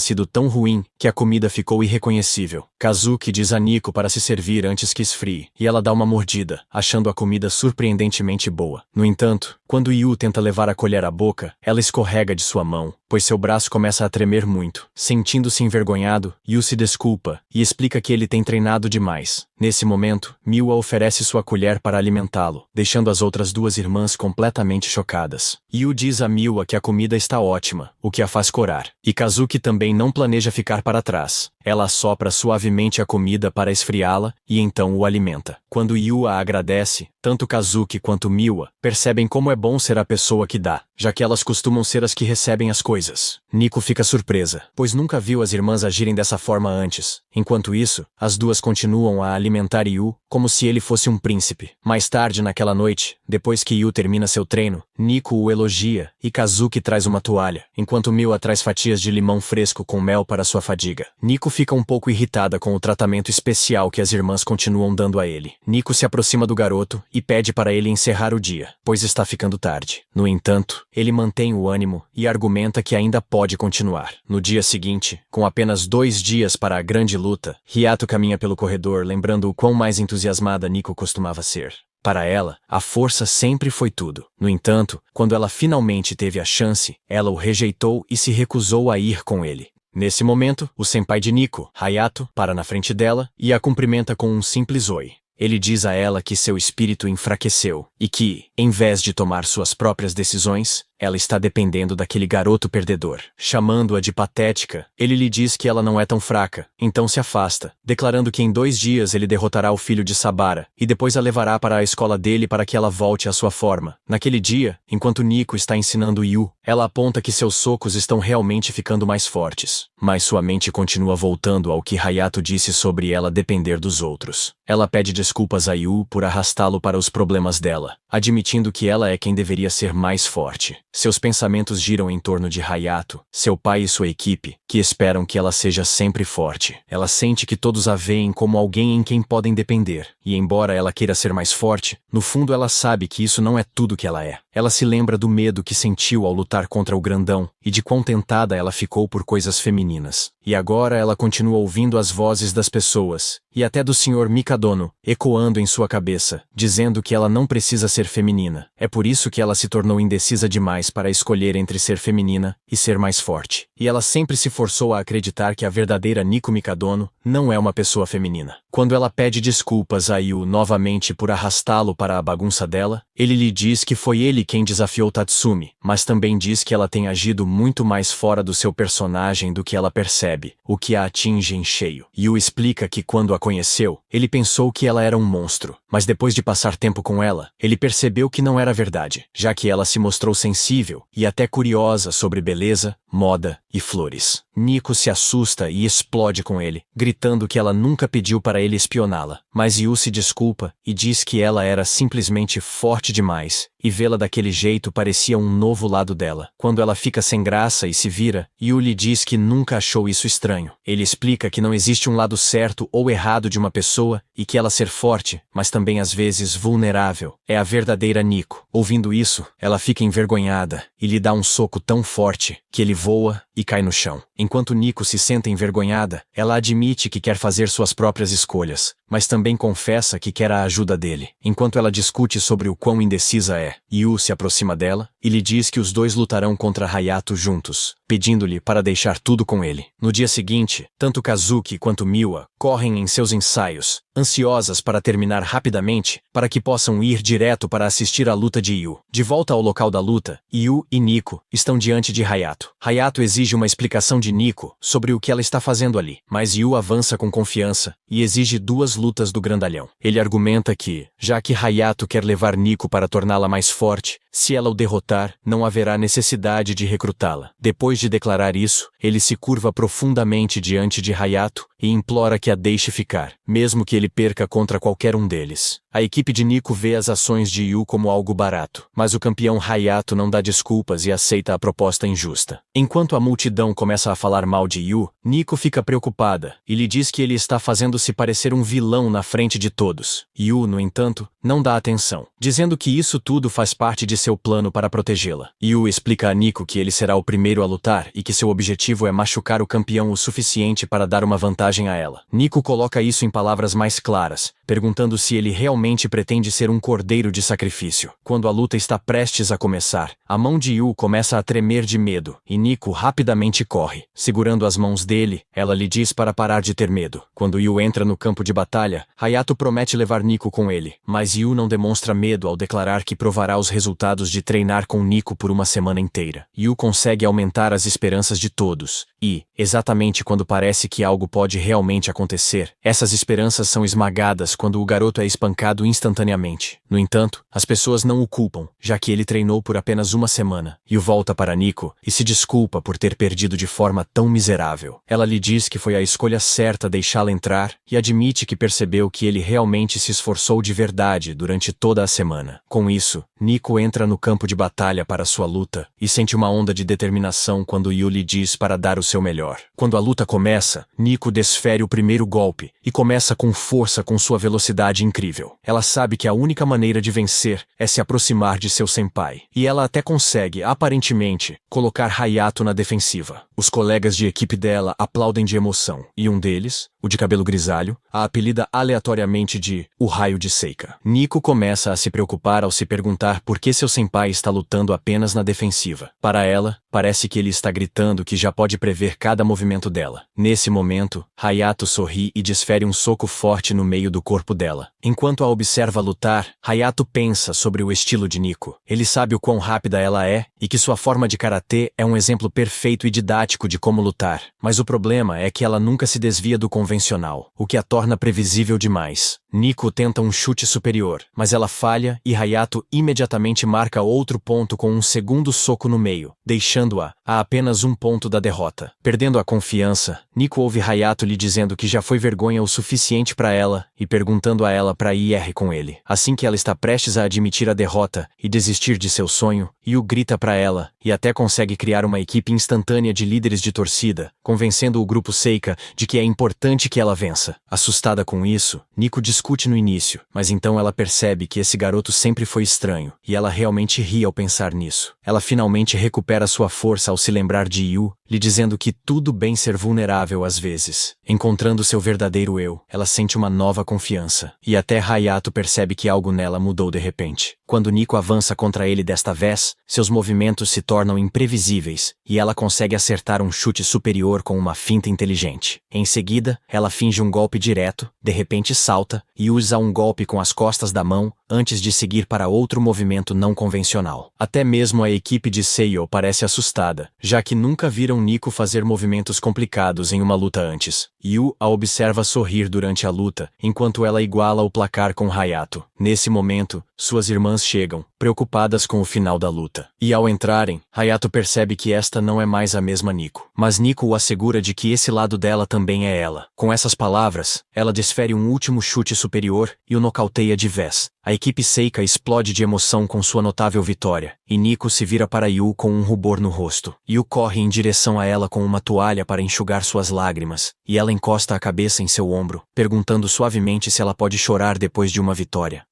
sido tão ruim que a comida ficou irreconhecível. Kazuki diz a Nico para se servir antes que esfrie, e ela dá uma mordida, achando a comida surpreendentemente boa. No entanto, quando Yu tenta levar a colher à boca, ela escorrega de sua mão, pois seu braço começa a tremer muito. Sentindo-se envergonhado, Yu se desculpa e explica que ele tem treinado demais. Nesse momento, Miwa oferece sua colher para alimentá-lo, deixando as outras duas irmãs completamente chocadas. Yu diz a Miwa que a comida está ótima, o que a faz corar. E Kazuki também não planeja ficar para trás. Ela assopra suavemente a comida para esfriá-la e então o alimenta. Quando Yu a agradece, tanto Kazuki quanto Miwa percebem como é bom ser a pessoa que dá, já que elas costumam ser as que recebem as coisas. Nico fica surpresa, pois nunca viu as irmãs agirem dessa forma antes. Enquanto isso, as duas continuam a alimentar Yu como se ele fosse um príncipe. Mais tarde naquela noite, depois que Yu termina seu treino, Nico o elogia e Kazuki traz uma toalha, enquanto Miwa traz fatias de limão fresco com mel para sua fadiga. Nico fica um pouco irritada com o tratamento especial que as irmãs continuam dando a ele. Nico se aproxima do garoto e pede para ele encerrar o dia, pois está ficando tarde. No entanto, ele mantém o ânimo e argumenta que ainda pode continuar. No dia seguinte, com apenas 2 dias para a grande luta, Hayato caminha pelo corredor lembrando o quão mais entusiasmada Nico costumava ser. Para ela, a força sempre foi tudo. No entanto, quando ela finalmente teve a chance, ela o rejeitou e se recusou a ir com ele. Nesse momento, o senpai de Nico, Hayato, para na frente dela e a cumprimenta com um simples oi. Ele diz a ela que seu espírito enfraqueceu e que, em vez de tomar suas próprias decisões, ela está dependendo daquele garoto perdedor. Chamando-a de patética, ele lhe diz que ela não é tão fraca, então se afasta, declarando que em 2 dias ele derrotará o filho de Sabara, e depois a levará para a escola dele para que ela volte à sua forma. Naquele dia, enquanto Nico está ensinando Yu, ela aponta que seus socos estão realmente ficando mais fortes, mas sua mente continua voltando ao que Hayato disse sobre ela depender dos outros. Ela pede desculpas a Yu por arrastá-lo para os problemas dela, admitindo que ela é quem deveria ser mais forte. Seus pensamentos giram em torno de Hayato, seu pai e sua equipe, que esperam que ela seja sempre forte. Ela sente que todos a veem como alguém em quem podem depender, e embora ela queira ser mais forte, no fundo ela sabe que isso não é tudo que ela é. Ela se lembra do medo que sentiu ao lutar contra o grandão, e de quão tentada ela ficou por coisas femininas. E agora ela continua ouvindo as vozes das pessoas, e até do Sr. Mikadono, ecoando em sua cabeça, dizendo que ela não precisa ser feminina. É por isso que ela se tornou indecisa demais para escolher entre ser feminina e ser mais forte. E ela sempre se forçou a acreditar que a verdadeira Nico Mikadono não é uma pessoa feminina. Quando ela pede desculpas a Yu novamente por arrastá-lo para a bagunça dela, ele lhe diz que foi ele quem desafiou Tatsumi, mas também diz que ela tem agido muito mais fora do seu personagem do que ela percebe, o que a atinge em cheio. Yu explica que quando a conheceu, ele pensou que ela era um monstro, mas depois de passar tempo com ela, ele percebeu que não era verdade, já que ela se mostrou sensível e até curiosa sobre beleza, moda e flores. Nico se assusta e explode com ele, gritando que ela nunca pediu para ele espioná-la, mas Yu se desculpa e diz que ela era simplesmente forte demais, e vê-la daquele jeito parecia um novo lado dela. Quando ela fica sem graça e se vira, Yu lhe diz que nunca achou isso estranho. Ele explica que não existe um lado certo ou errado de uma pessoa e que ela ser forte, mas também às vezes vulnerável, é a verdadeira Nico. Ouvindo isso, ela fica envergonhada e lhe dá um soco tão forte que ele voa e cai no chão. Enquanto Nico se senta envergonhada, ela admite que quer fazer suas próprias escolhas, mas também confessa que quer a ajuda dele. Enquanto ela discute sobre o quão indecisa é, Yu se aproxima dela e lhe diz que os dois lutarão contra Hayato juntos, pedindo-lhe para deixar tudo com ele. No dia seguinte, tanto Kazuki quanto Miwa correm em seus ensaios, ansiosas para terminar rapidamente, para que possam ir direto para assistir à luta de Yu. De volta ao local da luta, Yu e Nico estão diante de Hayato. Hayato exige uma explicação de Nico sobre o que ela está fazendo ali, mas Yu avança com confiança e exige 2 lutas do grandalhão. Ele argumenta que, já que Hayato quer levar Nico para torná-la mais forte, se ela o derrotar, não haverá necessidade de recrutá-la. Depois de declarar isso, ele se curva profundamente diante de Hayato e implora que a deixe ficar, mesmo que ele perca contra qualquer um deles. A equipe de Nico vê as ações de Yu como algo barato, mas o campeão Hayato não dá desculpas e aceita a proposta injusta. Enquanto a multidão começa a falar mal de Yu, Nico fica preocupada e lhe diz que ele está fazendo-se parecer um vilão na frente de todos. Yu, no entanto, não dá atenção, dizendo que isso tudo faz parte de seu plano para protegê-la. Yu explica a Nico que ele será o primeiro a lutar e que seu objetivo é machucar o campeão o suficiente para dar uma vantagem a ela. Nico coloca isso em palavras mais claras, perguntando se ele realmente pretende ser um cordeiro de sacrifício. Quando a luta está prestes a começar, a mão de Yu começa a tremer de medo, e Nico rapidamente corre. Segurando as mãos dele, ela lhe diz para parar de ter medo. Quando Yu entra no campo de batalha, Hayato promete levar Nico com ele, mas Yu não demonstra medo ao declarar que provará os resultados de treinar com Nico por uma semana inteira. Yu consegue aumentar as esperanças de todos, e, exatamente quando parece que algo pode realmente acontecer, essas esperanças são esmagadas quando o garoto é espancado instantaneamente. No entanto, as pessoas não o culpam, já que ele treinou por apenas uma semana. Yu volta para Nico e se desculpa por ter perdido de forma tão miserável. Ela lhe diz que foi a escolha certa deixá-la entrar e admite que percebeu que ele realmente se esforçou de verdade durante toda a semana. Com isso, Nico entra no campo de batalha para sua luta e sente uma onda de determinação quando Yu lhe diz para dar o seu melhor. Quando a luta começa, Nico desfere o primeiro golpe e começa com força com sua velocidade incrível. Ela sabe que a única maneira de vencer é se aproximar de seu senpai, e ela até consegue, aparentemente, colocar Hayato na defensiva. Os colegas de equipe dela aplaudem de emoção, e um deles, o de cabelo grisalho, a apelida aleatoriamente de o Raio de Seika. Nico começa a se preocupar ao se perguntar por que seu senpai está lutando apenas na defensiva. Para ela, parece que ele está gritando que já pode prever cada movimento dela. Nesse momento, Hayato sorri e desfere um soco forte no meio do corpo dela. Enquanto a observa lutar, Hayato pensa sobre o estilo de Nico. Ele sabe o quão rápida ela é e que sua forma de karatê é um exemplo perfeito e didático de como lutar. Mas o problema é que ela nunca se desvia do convencional, o que a torna previsível demais. Nico tenta um chute superior, mas ela falha e Hayato imediatamente marca outro ponto com um segundo soco no meio, deixando-a a apenas um ponto da derrota. Perdendo a confiança, Nico ouve Hayato lhe dizendo que já foi vergonha o suficiente para ela e perguntando a ela para ir com ele. Assim que ela está prestes a admitir a derrota e desistir de seu sonho, Yu grita para ela e até consegue criar uma equipe instantânea de líderes de torcida, convencendo o grupo Seika de que é importante que ela vença. Assustada com isso, Nico discute no início, mas então ela percebe que esse garoto sempre foi estranho, e ela realmente ri ao pensar nisso. Ela finalmente recupera sua força ao se lembrar de Yu, lhe dizendo que tudo bem ser vulnerável às vezes. Encontrando seu verdadeiro eu, ela sente uma nova confiança, e até Hayato percebe que algo nela mudou de repente. Quando Nico avança contra ele desta vez, seus movimentos se tornam imprevisíveis, e ela consegue acertar um chute superior com uma finta inteligente. Em seguida, ela finge um golpe direto, de repente salta, e usa um golpe com as costas da mão, antes de seguir para outro movimento não convencional. Até mesmo a equipe de Seiyo parece assustada, já que nunca viram Nico fazer movimentos complicados em uma luta antes. Yu a observa sorrir durante a luta, enquanto ela iguala o placar com Hayato. Nesse momento, suas irmãs chegam, preocupadas com o final da luta. E ao entrarem, Hayato percebe que esta não é mais a mesma Nico. Mas Nico o assegura de que esse lado dela também é ela. Com essas palavras, ela desfere um último chute superior e o nocauteia de vez. A equipe Seika explode de emoção com sua notável vitória, e Nico se vira para Yu com um rubor no rosto. Yu corre em direção a ela com uma toalha para enxugar suas lágrimas, e ela encosta a cabeça em seu ombro, perguntando suavemente se ela pode chorar depois de uma vitória.